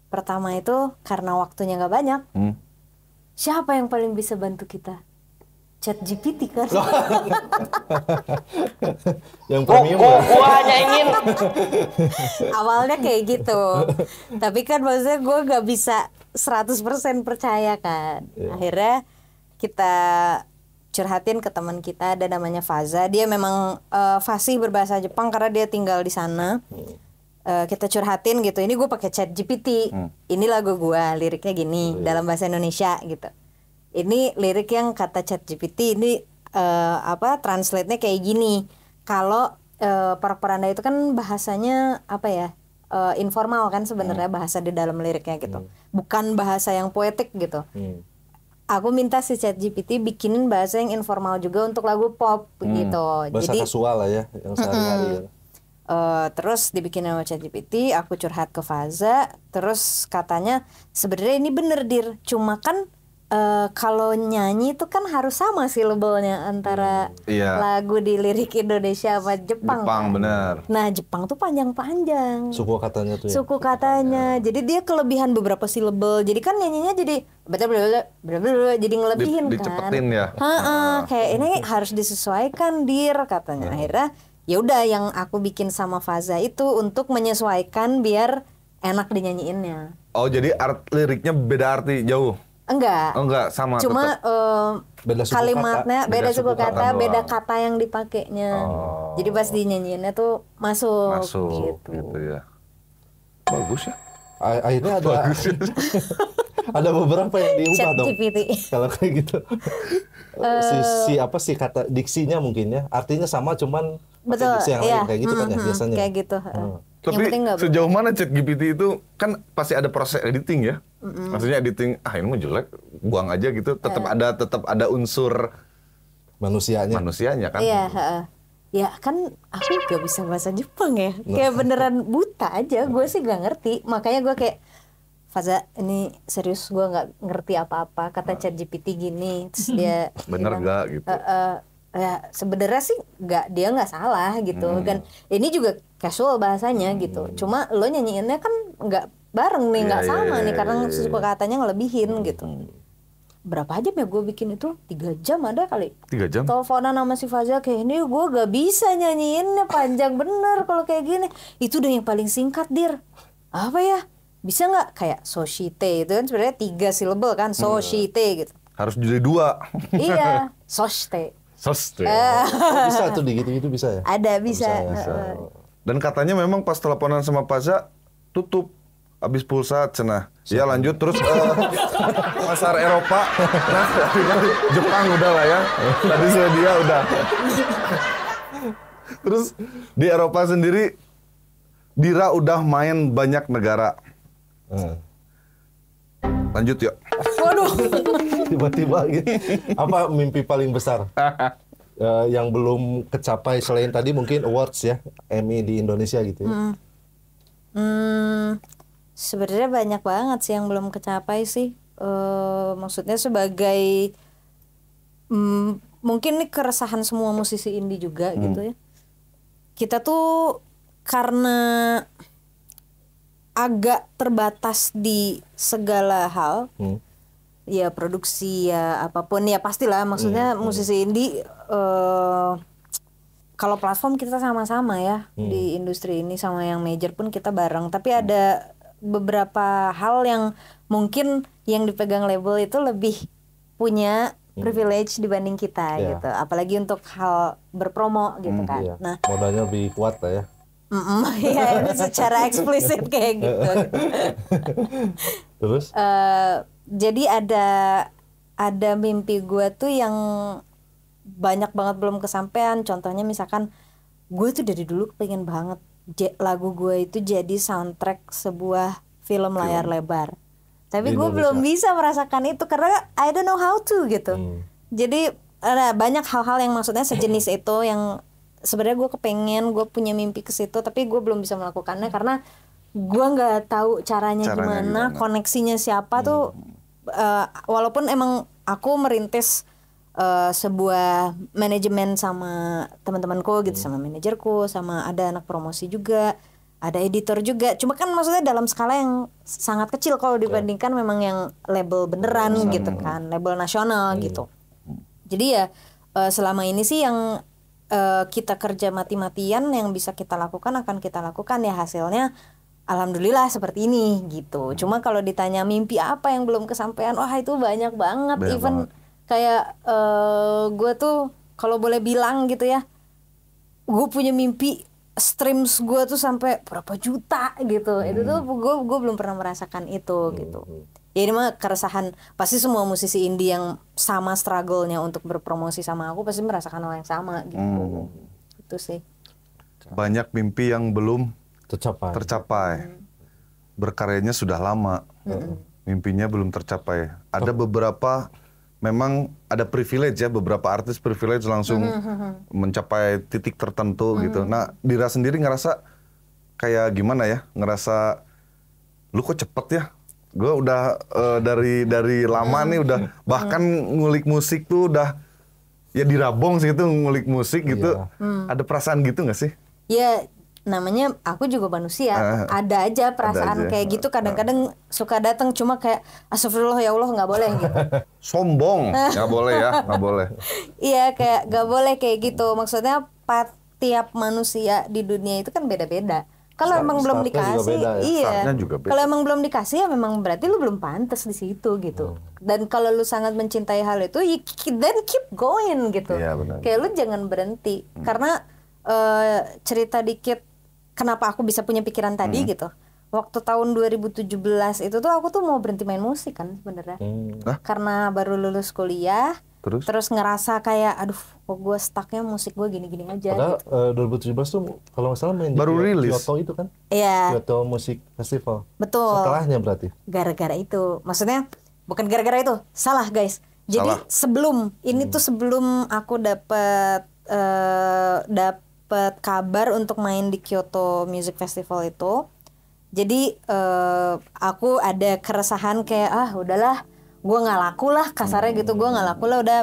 pertama itu karena waktunya nggak banyak. Siapa yang paling bisa bantu kita? ChatGPT kan. Yang premium ya? Gua hanya ingin. Awalnya kayak gitu. Tapi kan maksudnya gue gak bisa 100% percaya kan. Akhirnya kita curhatin ke teman kita, ada namanya Faza. Dia memang fasih berbahasa Jepang karena dia tinggal di sana. Kita curhatin gitu. Ini gue pakai ChatGPT. Ini lagu gue, liriknya gini dalam bahasa Indonesia gitu. Ini lirik yang kata ChatGPT ini translate-nya kayak gini. Kalau Porak-Poranda itu kan bahasanya apa ya? Informal kan sebenarnya bahasa di dalam liriknya gitu. Bukan bahasa yang poetik gitu. aku minta si ChatGPT bikinin bahasa yang informal juga untuk lagu pop begitu. Bahasa Jadi kasual lah ya, yang sehari-hari ya. terus dibikinin sama ChatGPT, aku curhat ke Faza, terus katanya sebenarnya ini bener Dir, cuma kan kalau nyanyi itu kan harus sama silabelnya antara Iya. lagu di lirik Indonesia sama Jepang. Jepang kan? bener. Nah Jepang tuh panjang-panjang. Suku katanya tuh ya. Suku katanya, jadi dia kelebihan beberapa silabel. Jadi kan nyanyinya jadi jadi ngelebihin kan. Dicepetin ya. Kayak ini harus disesuaikan Dir katanya. Akhirnya ya udah yang aku bikin sama Faza itu untuk menyesuaikan biar enak dinyanyiinnya. Oh jadi liriknya beda arti jauh? Enggak. Oh enggak, sama Cuma Beda suku kalimatnya kata. beda Beda suku suku kata kata, beda doang. kata yang dipakainya. Jadi pas dinyanyiinnya tuh masuk gitu. ya. Bagus ya. Akhirnya ada ada beberapa yang diubah dong. ChatGPT. Kalau kayak gitu. si kata diksinya mungkin ya. Artinya sama cuman pakai Betul, diksi yang iya. lain kayak gitu kan ya biasanya. Kayak gitu. Tapi Yang penting nggak sejauh mana ChatGPT itu kan pasti ada proses editing ya. Maksudnya editing, ini mau jelek, buang aja gitu. Tetap ada unsur manusianya kan. Iya, ya kan aku gak bisa bahasa Jepang ya. Kayak beneran buta aja. Gue sih gak ngerti. Makanya gue kayak Faza, ini serius gue nggak ngerti apa-apa. Kata ChatGPT gini, terus dia Bener bilang, gak gitu? Ya sebenarnya sih dia nggak salah gitu kan. Ini juga casual bahasanya gitu. Cuma lo nyanyiinnya kan nggak bareng nih, nggak sama nih karena suku katanya ngelebihin gitu. Berapa jam ya gue bikin itu? 3 jam ada kali. 3 jam? Teleponan sama si Faza kayak ini gue gak bisa nyanyiinnya panjang bener kalau kayak gini. Itu udah yang paling singkat Dir. Apa ya? Bisa nggak kayak soshite itu kan sebenarnya 3 silabel kan, soshite gitu. Harus jadi 2. Iya, soshite. Bisa tuh gitu-gitu bisa ya. Ada bisa. Dan katanya memang pas teleponan sama Faza tutup habis pulsa cenah. Ya lanjut terus pasar Eropa. Nah, Jepang udah lah ya. Tadi Swedia udah. Terus di Eropa sendiri Dira udah main banyak negara. Lanjut yuk. Waduh. Tiba-tiba gitu. Apa mimpi paling besar yang belum kecapai selain tadi mungkin awards ya, Emmy di Indonesia gitu ya? Sebenarnya banyak banget sih yang belum kecapai sih. Maksudnya sebagai mungkin ini keresahan semua musisi indie juga gitu ya. Kita tuh karena agak terbatas di segala hal, ya produksi ya apapun ya pastilah. Maksudnya musisi indie kalau platform kita sama-sama ya di industri ini, sama yang major pun kita bareng. Tapi ada beberapa hal yang mungkin yang dipegang label itu lebih punya privilege dibanding kita gitu. Apalagi untuk hal berpromo gitu kan. Iya. Nah, Modalnya lebih kuat lah ya. ya itu secara eksplisit kayak gitu. Terus? Jadi ada mimpi gue tuh yang banyak banget belum kesampaian. Contohnya misalkan gue tuh dari dulu pengen banget lagu gue itu jadi soundtrack sebuah film layar lebar. Tapi gue belum bisa merasakan itu karena I don't know how to gitu. Jadi ada banyak hal-hal yang maksudnya sejenis itu yang sebenarnya gue kepengen, gue punya mimpi ke situ, tapi gue belum bisa melakukannya karena gue nggak tahu caranya gimana, koneksinya siapa tuh. Walaupun emang aku merintis sebuah manajemen sama teman-temanku gitu, sama manajerku, sama ada anak promosi juga, ada editor juga. Cuma kan maksudnya dalam skala yang sangat kecil kalau dibandingkan memang yang label beneran gitu kan, label nasional gitu. Jadi ya selama ini sih yang kita kerja mati-matian yang bisa kita lakukan akan kita lakukan, ya hasilnya alhamdulillah seperti ini gitu. Cuma kalau ditanya mimpi apa yang belum kesampaian, wah itu banyak banget. Even kayak gue tuh kalau boleh bilang gitu ya, gue punya mimpi streams gue tuh sampai berapa juta gitu. Itu tuh gue belum pernah merasakan itu gitu. Ya ini mah keresahan pasti semua musisi indie yang sama struggle-nya untuk berpromosi sama aku pasti merasakan hal yang sama gitu. Itu sih. Banyak mimpi yang belum tercapai. Berkaryanya sudah lama. Mimpinya belum tercapai. Ada beberapa memang ada privilege ya, beberapa artis privilege langsung mencapai titik tertentu gitu. Nah, Dira sendiri ngerasa kayak gimana ya? Ngerasa lu kok cepet ya? Gue udah dari lama nih udah bahkan ngulik musik tuh udah ya dirabong sih itu ngulik musik gitu. Ada perasaan gitu nggak sih? Ya namanya aku juga manusia, ada aja perasaan kayak gitu. Kadang-kadang suka datang cuma kayak astagfirullah ya Allah nggak boleh gitu. Sombong, nggak boleh ya, nggak boleh. Iya kayak nggak boleh kayak gitu. Maksudnya tiap manusia di dunia itu kan beda-beda. Kalau emang belum dikasih, iya. Kalau emang belum dikasih ya memang berarti lu belum pantas di situ gitu. Dan kalau lu sangat mencintai hal itu, then keep going gitu. Iya, benar. Kayak lu jangan berhenti. Karena cerita dikit, kenapa aku bisa punya pikiran tadi gitu. Waktu tahun 2017 itu tuh aku tuh mau berhenti main musik kan sebenarnya. Karena baru lulus kuliah. Terus ngerasa kayak aduh kok gue stucknya musik gue gini-gini aja. Padahal 2017 tuh kalau nggak salah main baru di rilis Kyoto itu kan? Iya. Kyoto Music Festival. Betul. Setelahnya berarti. Gara-gara itu, maksudnya bukan gara-gara itu, salah guys. Jadi sebelum ini tuh sebelum aku dapet kabar untuk main di Kyoto Music Festival itu. Jadi aku ada keresahan kayak udahlah. Gue nggak laku lah kasarnya gitu, gue nggak laku lah udah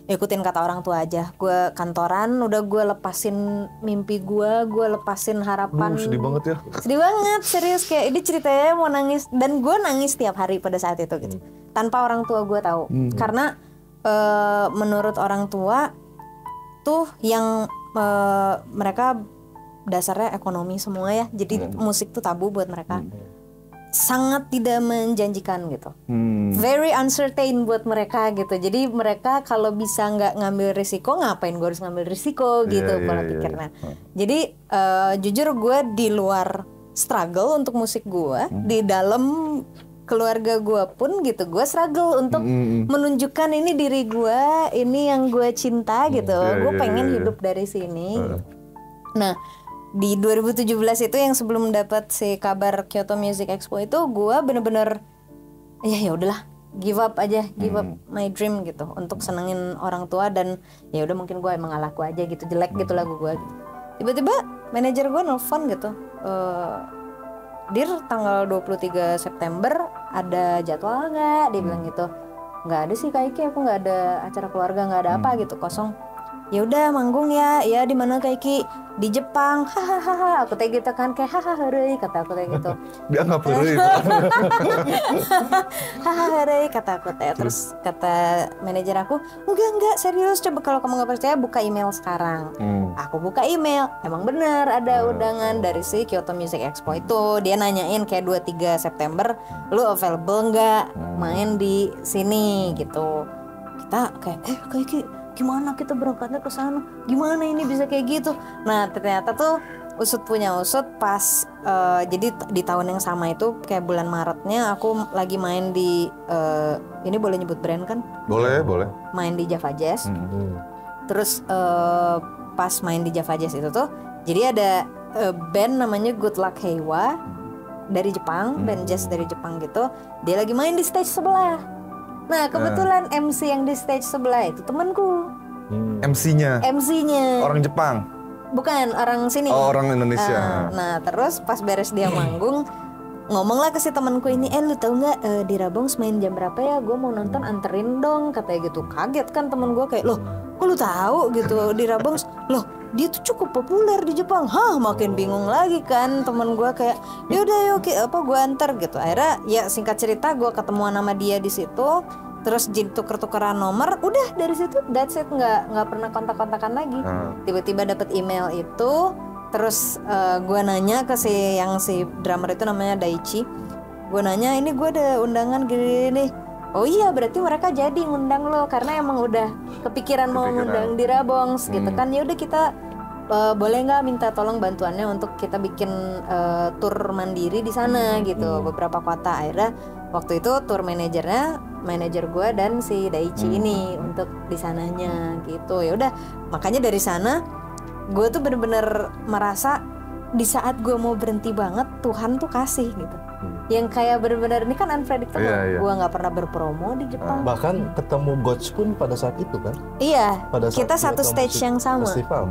ikutin kata orang tua aja. Gue kantoran, udah gue lepasin mimpi gue lepasin harapan. Sedih banget ya. Sedih banget, serius kayak ini ceritanya mau nangis dan gue nangis tiap hari pada saat itu gitu. Tanpa orang tua gue tahu, karena menurut orang tua tuh yang mereka dasarnya ekonomi semua ya, jadi musik tuh tabu buat mereka. Sangat tidak menjanjikan gitu, very uncertain buat mereka gitu. Jadi mereka kalau bisa nggak ngambil risiko, ngapain gue harus ngambil risiko gitu pola pikirnya. Jadi jujur gue di luar struggle untuk musik gue, di dalam keluarga gue pun gitu, gue struggle untuk menunjukkan ini diri gue, ini yang gue cinta gitu. Gue pengen hidup dari sini. Nah di 2017 itu yang sebelum dapat si kabar Kyoto Music Expo itu gue bener-bener ya udahlah give up my dream gitu untuk senengin orang tua. Dan ya udah mungkin gue emang laku aja gitu, jelek gitu lagu gue gitu. Tiba-tiba manajer gue nelfon gitu, Dir tanggal 23 September ada jadwal nggak? Dia bilang gitu. Nggak ada sih Kak Iki, aku nggak ada acara keluarga, nggak ada apa gitu, kosong. Ya udah manggung ya di mana Kak Iki? Di Jepang. Hahaha, aku teh gitu kan kayak hahaha reuy kata aku teh gitu. Dia nggak perlu. Hahaha reuy kata aku teh. Terus kata manajer aku, enggak serius, coba kalau kamu nggak percaya buka email sekarang. Aku buka email, emang bener ada undangan dari si Kyoto Music Expo itu. Dia nanyain kayak 2-3 September, lu available nggak main di sini gitu. Kita kayak Kak Iki, gimana kita berangkatnya ke sana? Gimana ini bisa kayak gitu? Nah ternyata tuh usut punya usut pas jadi di tahun yang sama itu kayak bulan Maretnya aku lagi main di ini boleh nyebut brand kan? Boleh. Main di Java Jazz. Terus pas main di Java Jazz itu tuh jadi ada band namanya Good Luck Heiwa dari Jepang, band jazz dari Jepang gitu. Dia lagi main di stage sebelah. Nah kebetulan MC yang di stage sebelah itu temanku. MC-nya orang Jepang? Bukan, orang sini. Oh, orang Indonesia. Nah terus pas beres dia manggung, ngomonglah ke si temanku ini, lu tahu nggak di Rabongs main jam berapa ya? Gue mau nonton, anterin dong katanya gitu. Kaget kan temen gue kayak, loh kok lu tahu gitu di Rabongs? Loh dia tuh cukup populer di Jepang. Makin bingung lagi kan temen gue kayak, yaudah yuk gue anter gitu. Akhirnya ya singkat cerita gue ketemuan sama dia di situ. Terus jadi tuker-tukeran nomor, udah dari situ that's it, nggak pernah kontak-kontakan lagi. Tiba-tiba dapat email itu, terus gue nanya ke si drummer itu namanya Daichi. Gue nanya, ini gue ada undangan gini. Oh iya, berarti mereka jadi ngundang lo karena emang udah kepikiran mau ngundang di Rabongs gitu kan. Ya udah kita boleh nggak minta tolong bantuannya untuk kita bikin tour mandiri di sana gitu, beberapa kota. Akhirnya waktu itu tour manajer gue dan si Daichi ini untuk di sananya gitu. Ya udah, makanya dari sana gue tuh bener-bener merasa di saat gue mau berhenti banget Tuhan tuh kasih gitu. yang kayak benar-benar ini kan unpredictable. Iya. Gua nggak pernah berpromo di Jepang. Bahkan ketemu Gods pun pada saat itu kan? Iya, Pada saat kita dia satu stage promosi yang sama. Festival,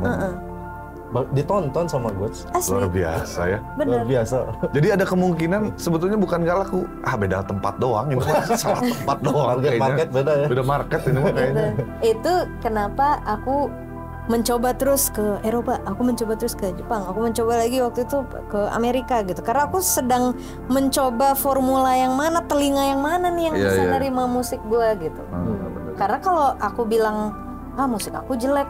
ditonton sama Gods. Asli, Luar biasa ya. bener. Luar biasa. Jadi ada kemungkinan sebetulnya bukan gak laku. Beda tempat doang. Ini salah tempat doang kayaknya. Market beda ya. Beda market ini mah kayaknya. Itu kenapa aku mencoba terus ke Eropa, aku mencoba terus ke Jepang, aku mencoba lagi waktu itu ke Amerika gitu. Karena aku sedang mencoba formula yang mana, telinga yang mana nih yang bisa nerima musik gue gitu. Karena kalau aku bilang, musik aku jelek,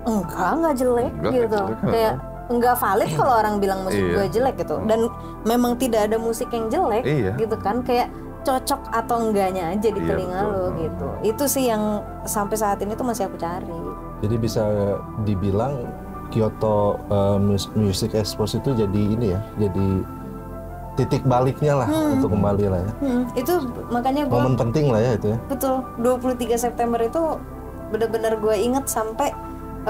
enggak jelek gitu. Kayak enggak valid kalau orang bilang musik gue jelek gitu. Dan memang tidak ada musik yang jelek gitu kan. Kayak cocok atau enggaknya aja di telinga lo gitu. Itu sih yang sampai saat ini tuh masih aku cari. Jadi bisa dibilang Kyoto Music Expo itu jadi ini ya, jadi titik baliknya lah untuk kembali lah ya. Itu makanya gue Momen penting lah ya itu ya. betul 23 September itu benar-benar gue inget sampai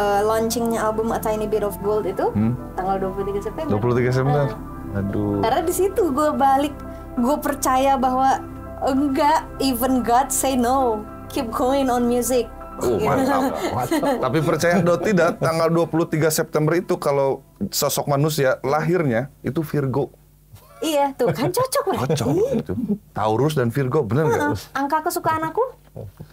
launchingnya album A Tiny Bit of Gold itu tanggal 23 September. 23 September. Aduh. Karena di situ gue balik, gue percaya bahwa enggak, even God say no, keep going on music. Mantap. Tapi percaya atau tidak, tanggal 23 September itu kalau sosok manusia lahirnya itu Virgo. Iya, tuh kan cocok lah. Cocok itu. Taurus dan Virgo, bener nggak? Angka kesukaan aku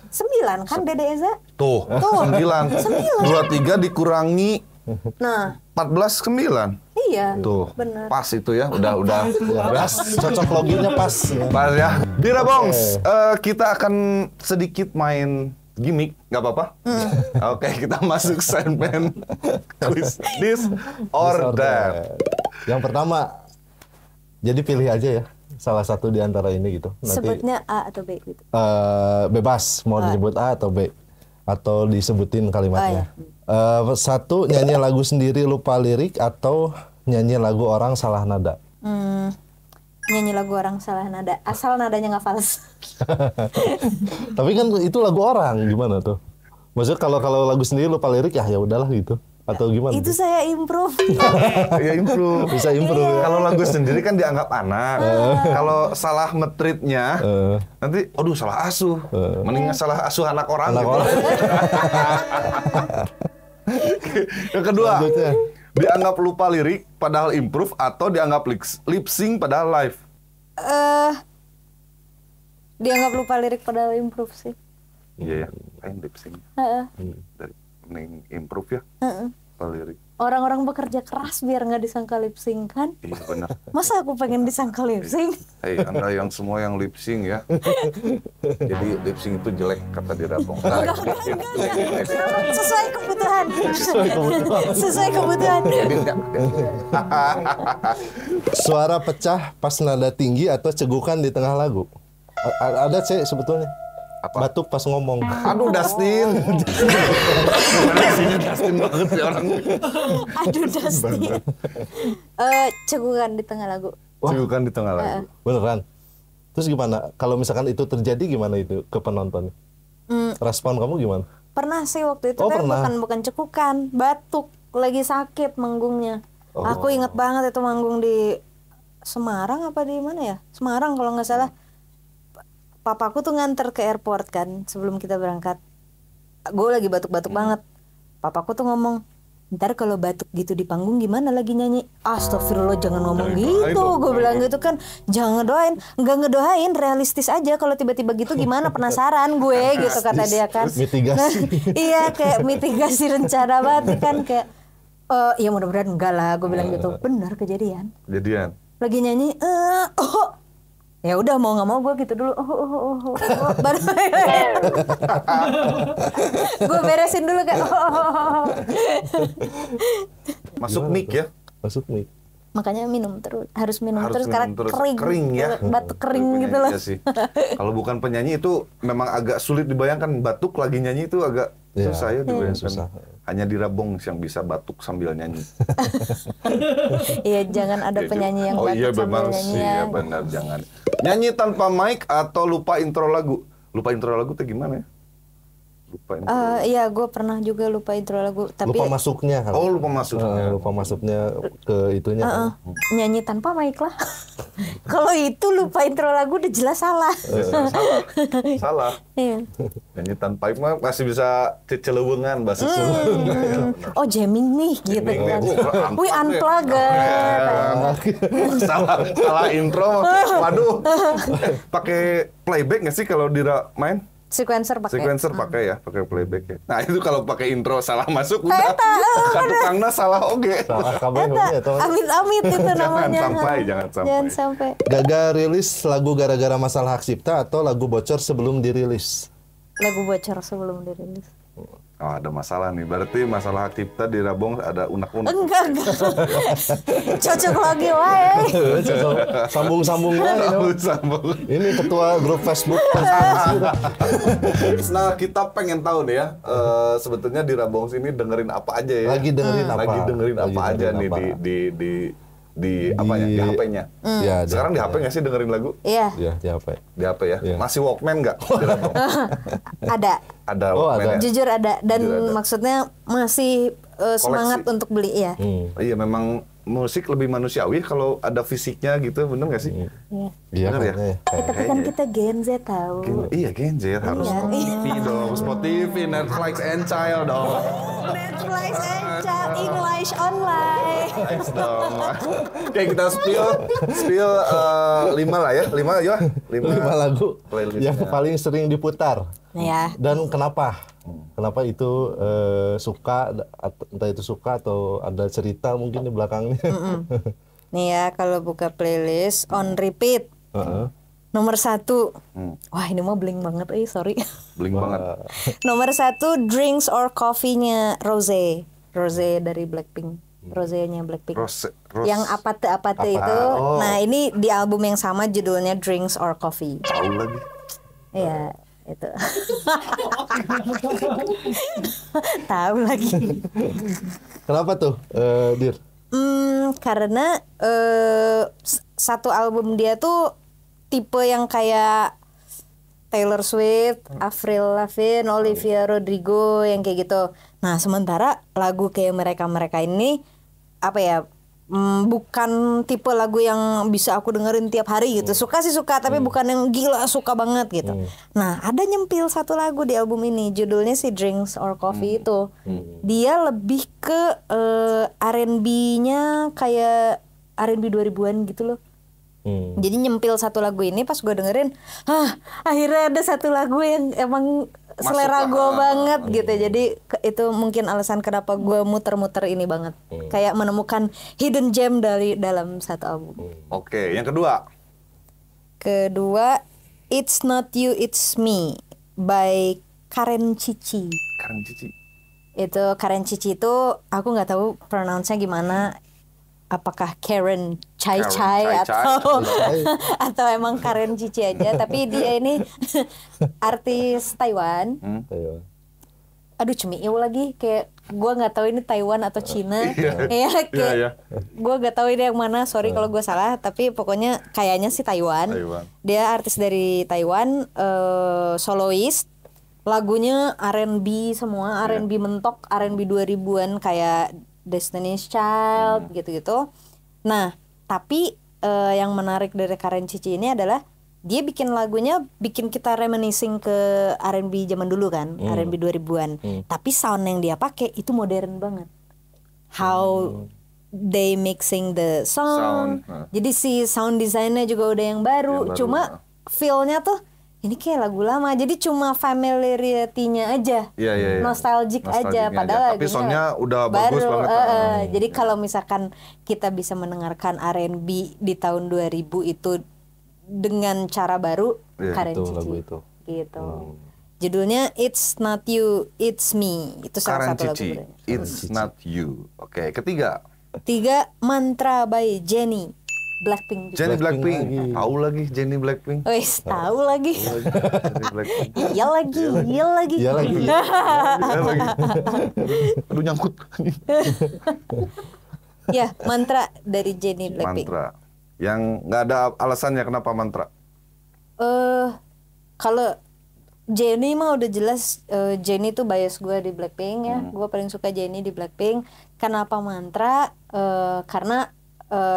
9 kan Dede Eza? Tuh, 9. 23 dikurangi Nah, 14, 9. iya. Tuh, benar. pas itu ya, udah. Pas, cocok loginya pas. Pas ya. Dira Bongs, kita akan sedikit main gimmick, nggak apa-apa? Oke, kita masuk segmen quiz this or that. Yang pertama, jadi pilih aja ya salah satu di antara ini gitu. Nanti Sebutnya A atau B gitu. bebas mau disebut A atau B atau disebutin kalimatnya. Satu, nyanyi lagu sendiri lupa lirik atau nyanyi lagu orang salah nada. Nyanyi lagu orang salah nada, asal nadanya nggak fals. Tapi kan itu lagu orang, gimana tuh? Maksudnya kalau lagu sendiri lupa lirik ya udahlah gitu. Atau gimana? Itu tuh? saya improve. Ya improve. Bisa improve. Kalau lagu sendiri kan dianggap anak. Kalau salah metritnya, nanti, aduh salah asuh. Mendingan salah asuh anak orang. Anak gitu. orang. Yang kedua, Lanjutnya. dianggap lupa lirik padahal improve atau dianggap lip sync padahal live. Dianggap lupa lirik padahal improve sih. Iya ya, lain lip sync. Dari mending improve ya, lupa lirik. Orang-orang bekerja keras biar nggak disangka lip sync kan? Iya benar. Masa aku pengen disangka lip sync? Hei, Anda yang semua yang lip sync ya. Jadi lip sync itu jelek kata Dira Bong. Sesuai kebutuhan. Sesuai kebutuhan. Suara pecah pas nada tinggi atau cegukan di tengah lagu. Ada sih sebetulnya. Apa? Batuk pas ngomong. Aduh Dustin. Dustin banget sih orang. Aduh Dustin. Cegukan di tengah lagu. Cegukan di tengah lagu. Beneran. Terus gimana? Kalau misalkan itu terjadi gimana itu ke penonton? Respon kamu gimana? Pernah sih waktu itu, Oh, tapi pernah. bukan cekukan, batuk, lagi sakit manggungnya. Aku inget banget itu manggung di Semarang apa di mana ya? Semarang kalau nggak salah. Papaku tuh nganter ke airport kan sebelum kita berangkat. Gue lagi batuk-batuk banget. Papaku tuh ngomong, ntar kalau batuk gitu di panggung gimana lagi nyanyi? Astagfirullah, jangan ngomong gitu. Gue bilang gitu kan, jangan ngedoain. Nggak ngedoain, realistis aja. Kalau tiba-tiba gitu gimana, penasaran gue gitu kata dia kan. Mitigasi. Iya, kayak mitigasi rencana banget kan, kayak ya mudah-mudahan enggak lah, gue bilang gitu. Benar kejadian. Jadian. Lagi nyanyi, ya udah mau nggak mau gue gitu dulu, baru gue beresin dulu kayak Masuk mic ya. Masuk nih. makanya minum terus, harus minum Harus terus minum karena terus. kering, Kering ya. batuk kering gitu loh. Iya sih. Kalau bukan penyanyi itu memang agak sulit dibayangkan, batuk lagi nyanyi itu agak Ya, susah ya dibayangkan. susah. Hanya Dira Bong yang bisa batuk sambil nyanyi. Iya, jangan ada penyanyi yang Oh batuk iya sambil memang nyanyi sih, ya. ya benar, jangan. Nyanyi tanpa mic atau lupa intro lagu? Lupa intro lagu tuh gimana ya? Lupa intro. Iya, gue pernah juga lupa intro lagu, tapi Lupa masuknya kan? Oh, lupa masuknya. Lupa masuknya ke itunya kan? nyanyi tanpa mic lah. Kalau itu lupa intro lagu udah jelas salah. Salah. Iya. Nyanyi tanpa mic mah masih bisa celewengan bahasa Sunda. Oh jamming nih gitu Jamming kan. nih, Wih unplug salah intro. Waduh. Pakai playback nggak sih kalau Dira main? Sequencer pakai. Sequencer pakai ya, pakai playback ya. Nah itu kalau pakai intro salah masuk udah. Satu kangna salah oge. Salah kabeh ya teman. Amit-amit itu namanya. Jangan Jangan sampai. Gagal rilis lagu gara-gara masalah hak cipta atau lagu bocor sebelum dirilis? Lagu bocor sebelum dirilis. Oh ada masalah nih, berarti masalah hak cipta di Rabong ada unek-unek. Enggak. Cocok lagi wae. Sambung-sambung aja. Sambung. Ini ketua grup Facebook. Nah kita pengen tahu nih ya, sebetulnya di Rabong sini dengerin apa aja ya? Lagi dengerin apa? Lagi dengerin apa aja nih di apa ya? Di HP-nya. Ya, Sekarang di HP nggak sih dengerin lagu? Iya. Ya, di HP. Di HP ya? Iya. Masih Walkman nggak? Di Rabong? Ada. Ada Oh, Walkman ada. ya? Jujur ada dan Jujur ada. maksudnya masih semangat untuk beli ya. Iya memang musik lebih manusiawi kalau ada fisiknya gitu, bener nggak sih? Iya. Iya, Bener ya? kayaknya ya. Tapi kan kita Gen Z tahu. Iya Gen Z harus Iya. Spotify dong, Spotify, Netflix and Child dong. Netflix and English online. Netflix dong. Kayak kita spill 5 lah ya, 5 aja. 5 lagu playlistnya. yang paling sering diputar. Ya. Dan kenapa? Kenapa itu suka, entah itu suka atau ada cerita mungkin di belakangnya. Nih ya kalau buka playlist on repeat. Heeh. Nomor 1. Wah ini mah bling banget, sorry. Bling banget. Nomor 1 Drinks or Coffee-nya Rose. Rose dari Blackpink. Rose-nya Blackpink. Rose. Yang apate itu. Oh. Nah ini di album yang sama judulnya Drinks or Coffee. Tahu lagi. Iya itu. Tahu lagi. Kenapa tuh, Dir? Karena satu album dia tuh tipe yang kayak Taylor Swift, Avril Lavigne, Olivia Rodrigo yang kayak gitu. Nah sementara lagu kayak mereka ini apa ya? Bukan tipe lagu yang bisa aku dengerin tiap hari gitu. Suka sih suka, tapi bukan yang gila suka banget gitu. Nah, ada nyempil satu lagu di album ini, judulnya si Drinks or Coffee itu. Dia lebih ke R&B-nya kayak R&B 2000-an gitu loh. Jadi nyempil satu lagu ini pas gue dengerin, akhirnya ada satu lagu yang emang selera gue banget gitu. Jadi itu mungkin alasan kenapa gue muter-muter ini banget. Kayak menemukan hidden gem dari dalam satu album. Oke, yang kedua. Kedua, It's Not You It's Me by Karen Cici. Karen Cici. Itu Karen Cici itu aku nggak tahu pronounce-nya gimana. Apakah Karen Chai atau atau emang Karen Cici aja, tapi dia ini artis Taiwan. Aduh cemiu lagi, kayak gue nggak tahu ini Taiwan atau Cina. Ya kayak gue nggak tahu ini yang mana, sorry kalau gue salah, tapi pokoknya kayaknya sih Taiwan. Dia artis dari Taiwan, soloist. Lagunya R&B semua, R&B mentok, R&B 2000-an kayak Destiny's Child gitu-gitu. Nah, tapi yang menarik dari Karen Cici ini adalah dia bikin lagunya bikin kita reminiscing ke R&B zaman dulu kan, R&B 2000-an. Tapi sound yang dia pakai itu modern banget. How they mixing the sound. Jadi si sound design-nya juga udah yang baru. Cuma feel-nya tuh ini kayak lagu lama, jadi cuma familiarity-nya aja, nostalgic aja, padahal tapi soundnya udah baru, bagus banget. Jadi kalau misalkan kita bisa mendengarkan R&B di tahun 2000 itu dengan cara baru, Karen Cici, lagu itu. gitu. Judulnya It's Not You, It's Me, itu salah Karen satu Cici, lagu. It's Not You. Oke, ketiga. 3 Mantra by Jennie. Blackpink juga. Jennie Blackpink. lagi. Tahu lagi Jennie Blackpink. Wis tahu lagi. Jennie Blackpink. Iya lagi. Iya lagi. Iya lagi. Aduh nyangkut. Ya, Mantra dari Jennie Blackpink. Mantra. Yang nggak ada alasannya kenapa mantra. Kalau Jennie mah udah jelas, Jennie tuh bias gue di Blackpink ya. Gue paling suka Jennie di Blackpink. Kenapa Mantra? Karena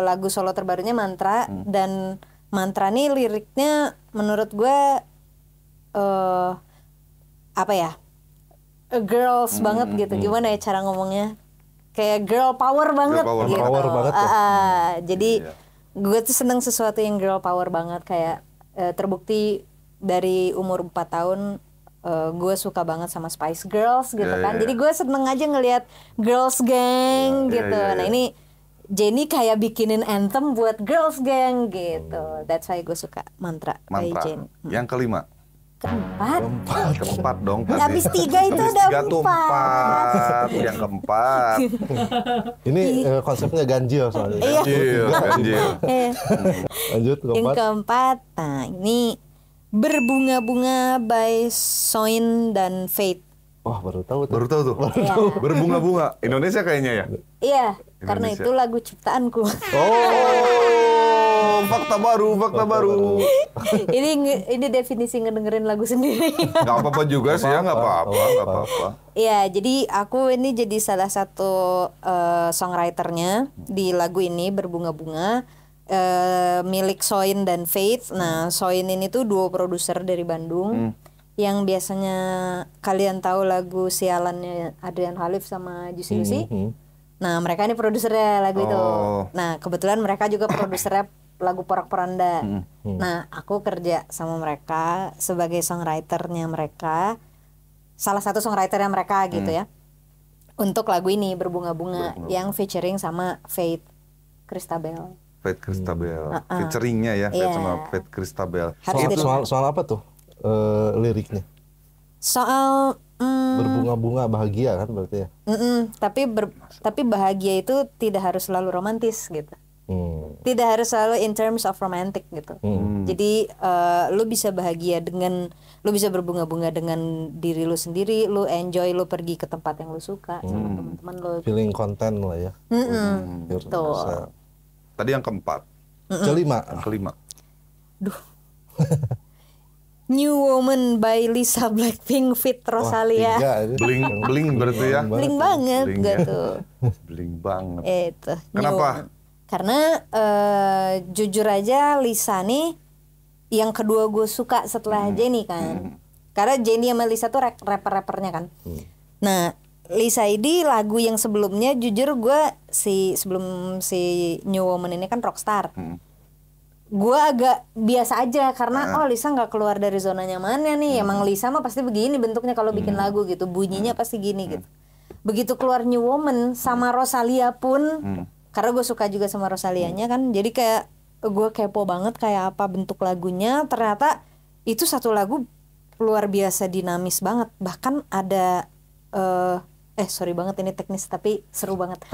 lagu solo terbarunya Mantra, dan Mantra nih liriknya menurut gue apa ya, girls banget gitu. Gimana ya cara ngomongnya? Kayak girl power banget gitu. Power banget ya. Jadi gue tuh seneng sesuatu yang girl power banget, kayak terbukti dari umur 4 tahun gue suka banget sama Spice Girls gitu kan. Jadi gue seneng aja ngelihat girls gang gitu. Nah ini Jennie kayak bikinin anthem buat girls gang gitu. That's why gue suka Mantra. By Jennie. Yang kelima. Keempat dong. Habis 3 itu ada 4. Yang keempat. Ini konsepnya ganjil soalnya. Ganjil. Lanjut Yang keempat, nah ini Berbunga-bunga by Soin dan Faith. Wah, baru tahu tuh. Ya. Berbunga-bunga. Indonesia kayaknya ya? Iya, karena itu lagu ciptaanku. Fakta baru. ini definisi ngedengerin lagu sendiri. Gak apa-apa juga sih ya, gak apa-apa. Iya, jadi aku ini jadi salah satu songwriternya di lagu ini Berbunga-bunga, milik Soin dan Faith. Nah, Soin ini tuh duo produser dari Bandung yang biasanya kalian tahu lagu Sialannya Adrian Khalif sama Juicy Lucy. Nah, mereka ini produsernya lagu itu. Nah, kebetulan mereka juga produsernya lagu Porak Poranda. Nah, aku kerja sama mereka sebagai songwriternya mereka, salah satu songwriternya mereka gitu ya, untuk lagu ini Berbunga-bunga yang featuring sama Faith Christabel. Featuringnya ya, Faith sama Faith Christabel. Soal apa tuh liriknya? Soal berbunga-bunga bahagia kan berarti ya? Tapi bahagia itu tidak harus selalu romantis gitu. Tidak harus selalu in terms of romantic gitu. Jadi lu bisa bahagia dengan, lu bisa berbunga-bunga dengan diri lu sendiri, lu enjoy, lu pergi ke tempat yang lu suka sama teman-teman lu. Feeling content lah ya. Betul. Tadi yang keempat. Kelima. Duh. New Woman by Lisa Blackpink feat Rosalia. Bling berarti ya. Bling banget gitu. Bling banget. Itu. Kenapa? Karena jujur aja Lisa nih yang kedua gue suka setelah Jennie kan. Karena Jennie sama Lisa tuh rapper-rappernya kan. Nah, Lisa ini lagu yang sebelumnya jujur gue sebelum si New Woman ini kan rockstar. Gue agak biasa aja karena Lisa nggak keluar dari zona nyamannya nih. Emang Lisa mah pasti begini bentuknya kalau bikin lagu gitu, bunyinya pasti gini gitu. Begitu keluar New Woman sama Rosalia pun, karena gue suka juga sama Rosalianya kan, jadi kayak gue kepo banget kayak apa bentuk lagunya. Ternyata itu satu lagu luar biasa dinamis banget. Bahkan ada sorry banget ini teknis tapi seru banget.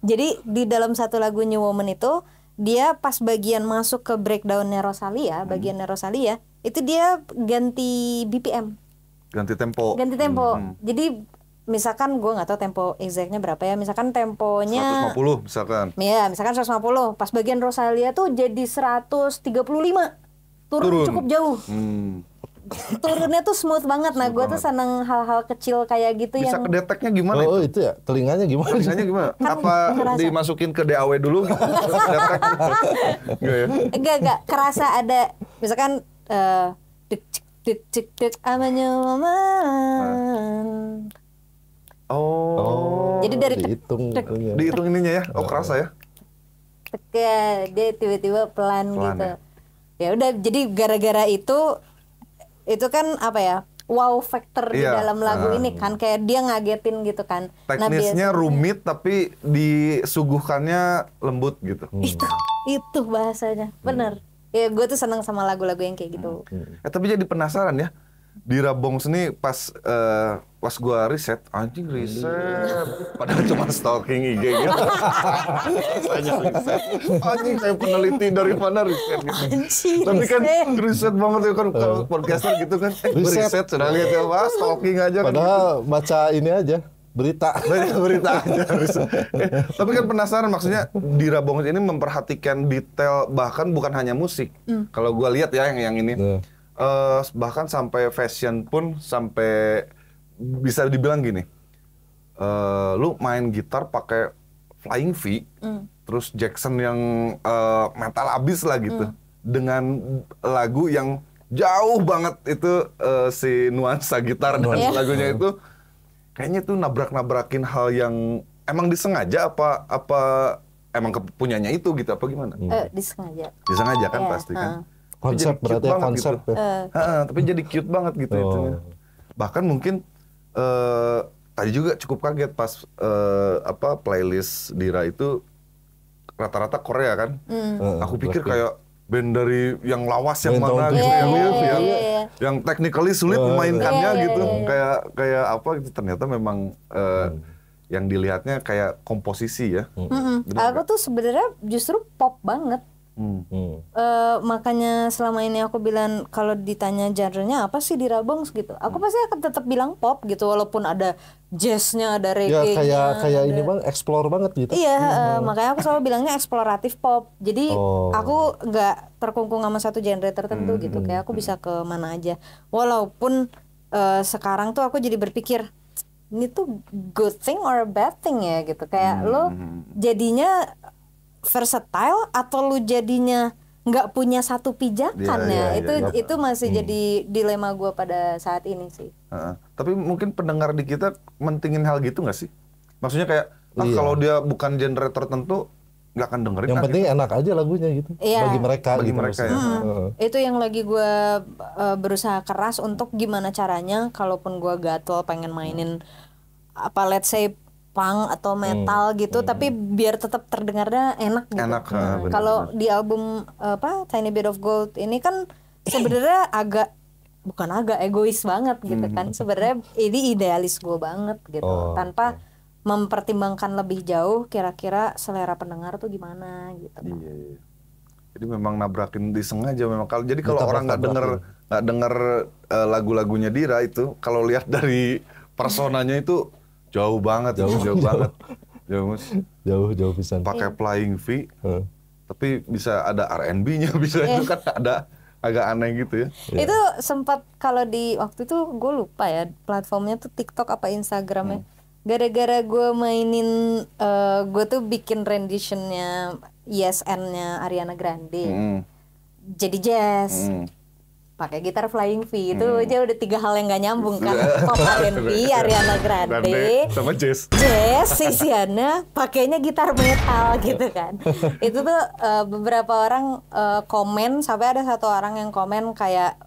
Jadi di dalam satu lagu New Woman itu, dia pas bagian masuk ke breakdownnya Rosalia, bagiannya Rosalia, itu dia ganti BPM, ganti tempo. Jadi misalkan gue nggak tahu tempo exactnya berapa ya, misalkan temponya 150 misalkan. Ya, misalkan 150. Pas bagian Rosalia tuh jadi 135. Turun cukup jauh. Turunnya tuh smooth banget. Nah, gue tuh seneng hal-hal kecil kayak gitu. Bisa yang kedeteknya gimana? Itu ya, telinganya gimana? Apa dimasukin ke DAW dulu? Enggak kerasa ada misalkan dek amanya momen. Oh. Jadi dari dihitung ininya ya. Oh, kerasa ya. Dia tiba-tiba pelan gitu. Ya udah, jadi gara-gara itu kan apa ya? Wow factor di dalam lagu ini kan, kayak dia ngagetin gitu kan. Teknisnya rumit tapi disuguhkannya lembut gitu. Itu bahasanya. Bener. Ya gue tuh seneng sama lagu-lagu yang kayak gitu. Tapi jadi penasaran ya. Di Rabongs nih pas gua riset, anjing padahal cuma stalking IG gitu. Anjing kayak peneliti dari mana riset gitu. Tapi kan riset banget ya kan, kalau podcaster gitu kan. Riset sudah lihat ya, stalking aja kan. Padahal baca ini aja, berita aja. Tapi kan penasaran, maksudnya di Rabongs ini memperhatikan detail, bahkan bukan hanya musik. Kalau gua lihat ya yang ini. Bahkan sampai fashion pun sampai bisa dibilang gini, lu main gitar pakai Flying V, terus Jackson yang metal abis lah gitu, dengan lagu yang jauh banget itu si nuansa gitar dan lagunya itu, kayaknya tuh nabrak-nabrakin hal yang emang disengaja apa emang punyanya itu gitu apa gimana? Disengaja. Disengaja kan pasti kan. Konsep berarti ya, konsep. Gitu. Tapi jadi cute banget gitu itunya. Bahkan mungkin tadi juga cukup kaget pas playlist Dira itu rata-rata Korea kan. Aku pikir kayak band dari yang lawas yang band mana tahun gitu, 70. yang technically sulit memainkannya gitu. Kayak apa gitu, ternyata memang yang dilihatnya kayak komposisi ya. Aku tuh sebenarnya justru pop banget. Makanya selama ini aku bilang kalau ditanya genrenya apa sih di Rabongs gitu, aku pasti akan tetap bilang pop gitu, walaupun ada jazznya, ada reggae-nya. Ya kayak ini bang, explore banget gitu. Iya, makanya aku selalu bilangnya eksploratif pop. Jadi aku nggak terkungkung sama satu genre tertentu gitu, kayak aku bisa ke mana aja. Walaupun sekarang tuh aku jadi berpikir ini tuh good thing or a bad thing ya gitu. Kayak lo jadinya versatile atau lu jadinya nggak punya satu pijakan itu masih jadi dilema gue pada saat ini sih. Tapi mungkin pendengar di kita mentingin hal gitu nggak sih? Maksudnya kayak kalau dia bukan genre tertentu nggak akan dengerin. Yang penting gitu. Enak aja lagunya gitu. Bagi mereka. Bagi gitu mereka ya. Itu yang lagi gue berusaha keras untuk gimana caranya kalaupun gue gatel pengen mainin apa let's say punk atau metal gitu, tapi biar tetap terdengarnya enak gitu. Enak, kalau di album Tiny Bit of Gold ini kan sebenarnya bukan agak egois banget gitu kan. Sebenarnya ini idealis gue banget gitu, tanpa mempertimbangkan lebih jauh kira-kira selera pendengar tuh gimana gitu. Iya. Jadi memang nabrakin disengaja memang. Jadi kalau orang nggak denger lagu-lagunya Dira itu, kalau lihat dari personanya itu jauh banget, jauh banget, jauh pisan. Pakai Flying V, tapi bisa ada R&B-nya, bisa itu kan ada agak aneh gitu ya. Itu sempat kalau di waktu itu gue lupa ya platformnya tuh TikTok apa Instagramnya. Gara-gara gue mainin, gue tuh bikin renditionnya YesN-nya Ariana Grande, jadi jazz. Pakai gitar Flying V itu aja udah 3 hal yang gak nyambung kan. Pop R&B, Ariana Grande sama jazz Siana pakainya gitar metal gitu kan. Itu tuh beberapa orang komen, sampai ada satu orang yang komen kayak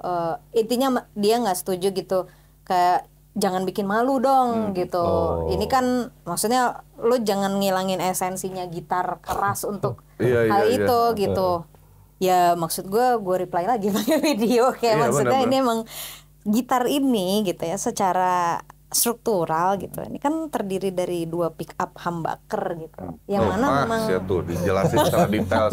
intinya dia nggak setuju gitu, kayak jangan bikin malu dong gitu. Ini kan maksudnya lu jangan ngilangin esensinya gitar keras untuk hal itu gitu. Ya maksud gue reply lagi pakai video kayak maksudnya bener. Ini emang gitar ini gitu ya secara struktural gitu, ini kan terdiri dari 2 pick up humbucker gitu, yang mana memang tuh dijelasin secara detail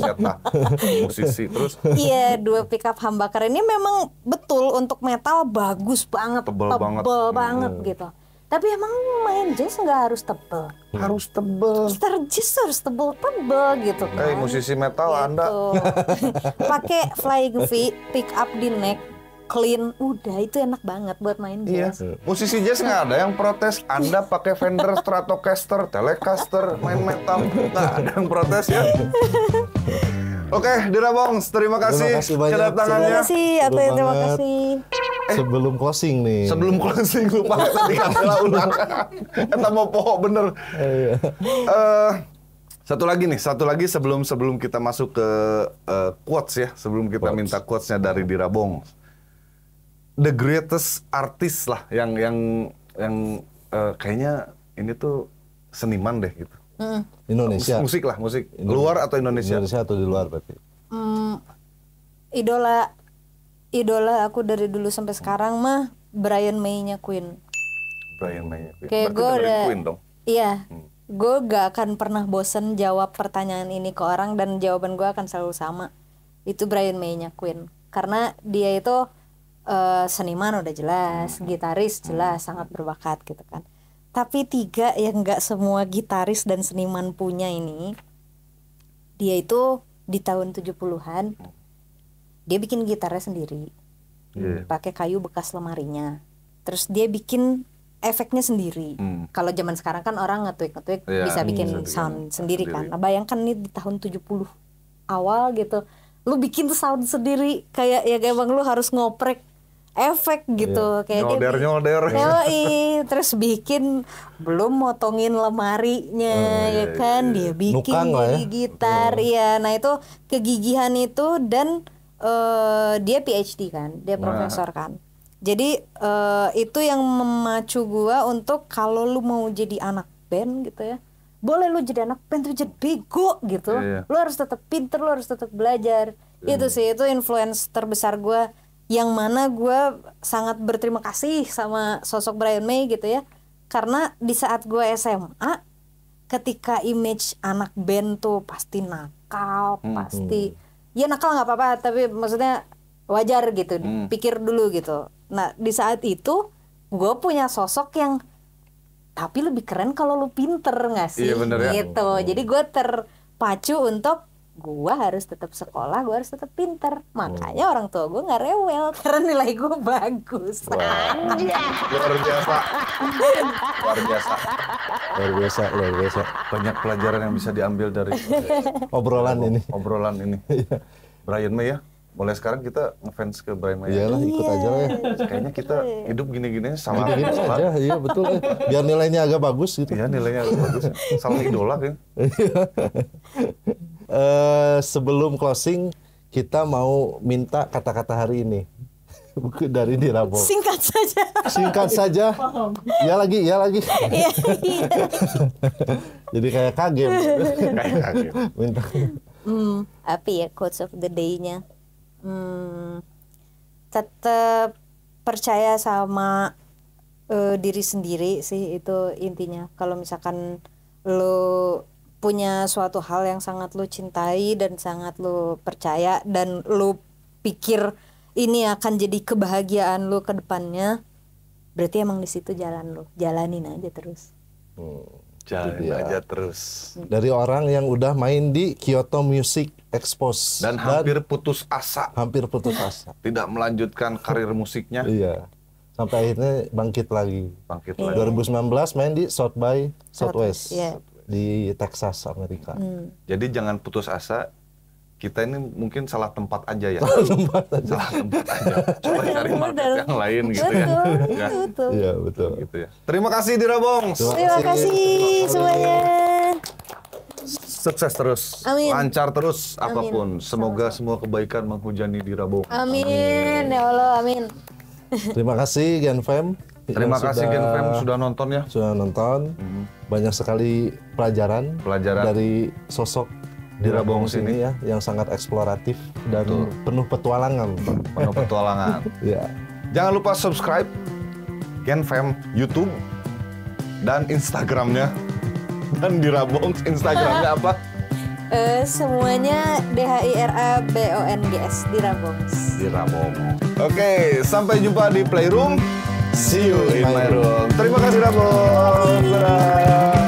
musisi terus. Iya, 2 pick up humbucker ini memang betul untuk metal bagus banget, tebel banget gitu. Tapi emang main jazz nggak harus tebel. Harus tebel. Gitar jazz harus tebel gitu kan. Kayak musisi metal gitu. Anda. Pakai Flying V, pick up di neck, clean, udah itu enak banget buat main jazz. Iya. Musisi jazz nggak ada yang protes. Anda pakai Fender Stratocaster, Telecaster, main metal, nggak ada yang protes ya. Oke, Dira Bongs, terima kasih kedatangannya. Terima kasih, aku yang terima kasih. Sebelum closing nih. Sebelum closing lupa tadi kata ulang. Kita mau pohon bener. Satu lagi sebelum kita masuk ke quotes ya, sebelum kita minta quotesnya dari Dira Bongs. The greatest artist lah yang kayaknya ini tuh seniman deh gitu. Indonesia. Musik. Luar atau Indonesia? Indonesia atau di luar berarti? Idola aku dari dulu sampai sekarang mah Brian May-nya Queen. Kayak gue udah Queen dong. Iya. Gue gak akan pernah bosen jawab pertanyaan ini ke orang dan jawaban gue akan selalu sama. Itu Brian May-nya Queen. Karena dia itu seniman udah jelas, gitaris jelas, sangat berbakat gitu kan. Tapi 3 yang gak semua gitaris dan seniman punya ini, dia itu di tahun 70-an dia bikin gitarnya sendiri. pakai kayu bekas lemarinya. Terus dia bikin efeknya sendiri. Kalau zaman sekarang kan orang nge-tweak bisa bikin sound sendiri kan. Nah, bayangkan nih di tahun 70 awal gitu, lu bikin sound sendiri kayak bang lu harus ngoprek efek gitu, kayak nyolder. Terus bikin belum motongin lemarinya ya kan, dia bikin jadi gitar ya. Nah itu kegigihan itu dan dia PhD kan, dia profesor kan. Jadi itu yang memacu gua untuk kalau lu mau jadi anak band gitu ya, boleh lu jadi anak band tuh jadi bego gitu. Lu harus tetap pinter, lu harus tetap belajar. Itu sih, itu influence terbesar gua, yang mana gue sangat berterima kasih sama sosok Brian May gitu ya, karena di saat gue SMA, ketika image anak band tuh pasti nakal, pasti ya nakal nggak apa-apa, tapi maksudnya wajar gitu, pikir dulu gitu. Nah di saat itu gue punya sosok yang tapi lebih keren kalau lu pinter nggak sih, gitu. Jadi gue terpacu untuk gue harus tetap sekolah, gue harus tetap pinter. Makanya orang tua gue nggak rewel karena nilai gue bagus. Luar biasa. Banyak pelajaran yang bisa diambil dari obrolan ini. Brian May ya. Mulai sekarang kita ngefans ke Brian May. Iyalah, ikut aja lah ya. Kayaknya kita hidup gini-gini salah. Gini aja, iya betul. Biar nilainya agak bagus gitu. Iya, nilainya agak bagus. Salah idola kan. Sebelum closing, kita mau minta kata-kata hari ini dari Dirabong. Singkat saja. Ya lagi. Jadi kayak kagem. Minta. Apa ya quotes of the day-nya? Tetap percaya sama diri sendiri sih, itu intinya. Kalau misalkan lo punya suatu hal yang sangat lo cintai dan sangat lo percaya dan lo pikir ini akan jadi kebahagiaan lo ke depannya, berarti emang di situ jalan lo, jalanin aja terus. Jalanin aja terus. Dari orang yang udah main di Kyoto Music Expo dan hampir putus asa. Tidak melanjutkan karir musiknya. Iya. Sampai akhirnya bangkit lagi. 2019 main di South by Southwest. Di Texas, Amerika. Jadi jangan putus asa. Kita ini mungkin salah tempat aja ya. Salah tempat aja. Coba cari market yang lain gitu ya. Iya, betul. Gitu ya. Terima kasih Dirabong. Terima kasih semuanya. Sukses terus. Amin. Lancar terus apapun. Semoga semua kebaikan menghujani Dirabong. Amin. Ya Allah, amin. Terima kasih Gen Fam. Terima kasih Gen Fam sudah nonton ya. Sudah nonton. Banyak sekali pelajaran dari sosok Dirabong sini ya, yang sangat eksploratif dan penuh petualangan. Ya. Jangan lupa subscribe Gen Fam YouTube dan Instagramnya. Dan Dirabong Instagramnya apa? Semuanya DHIRABONGS Dirabong. Oke, sampai jumpa di Playroom. See you in my room. Terima kasih Dirabong.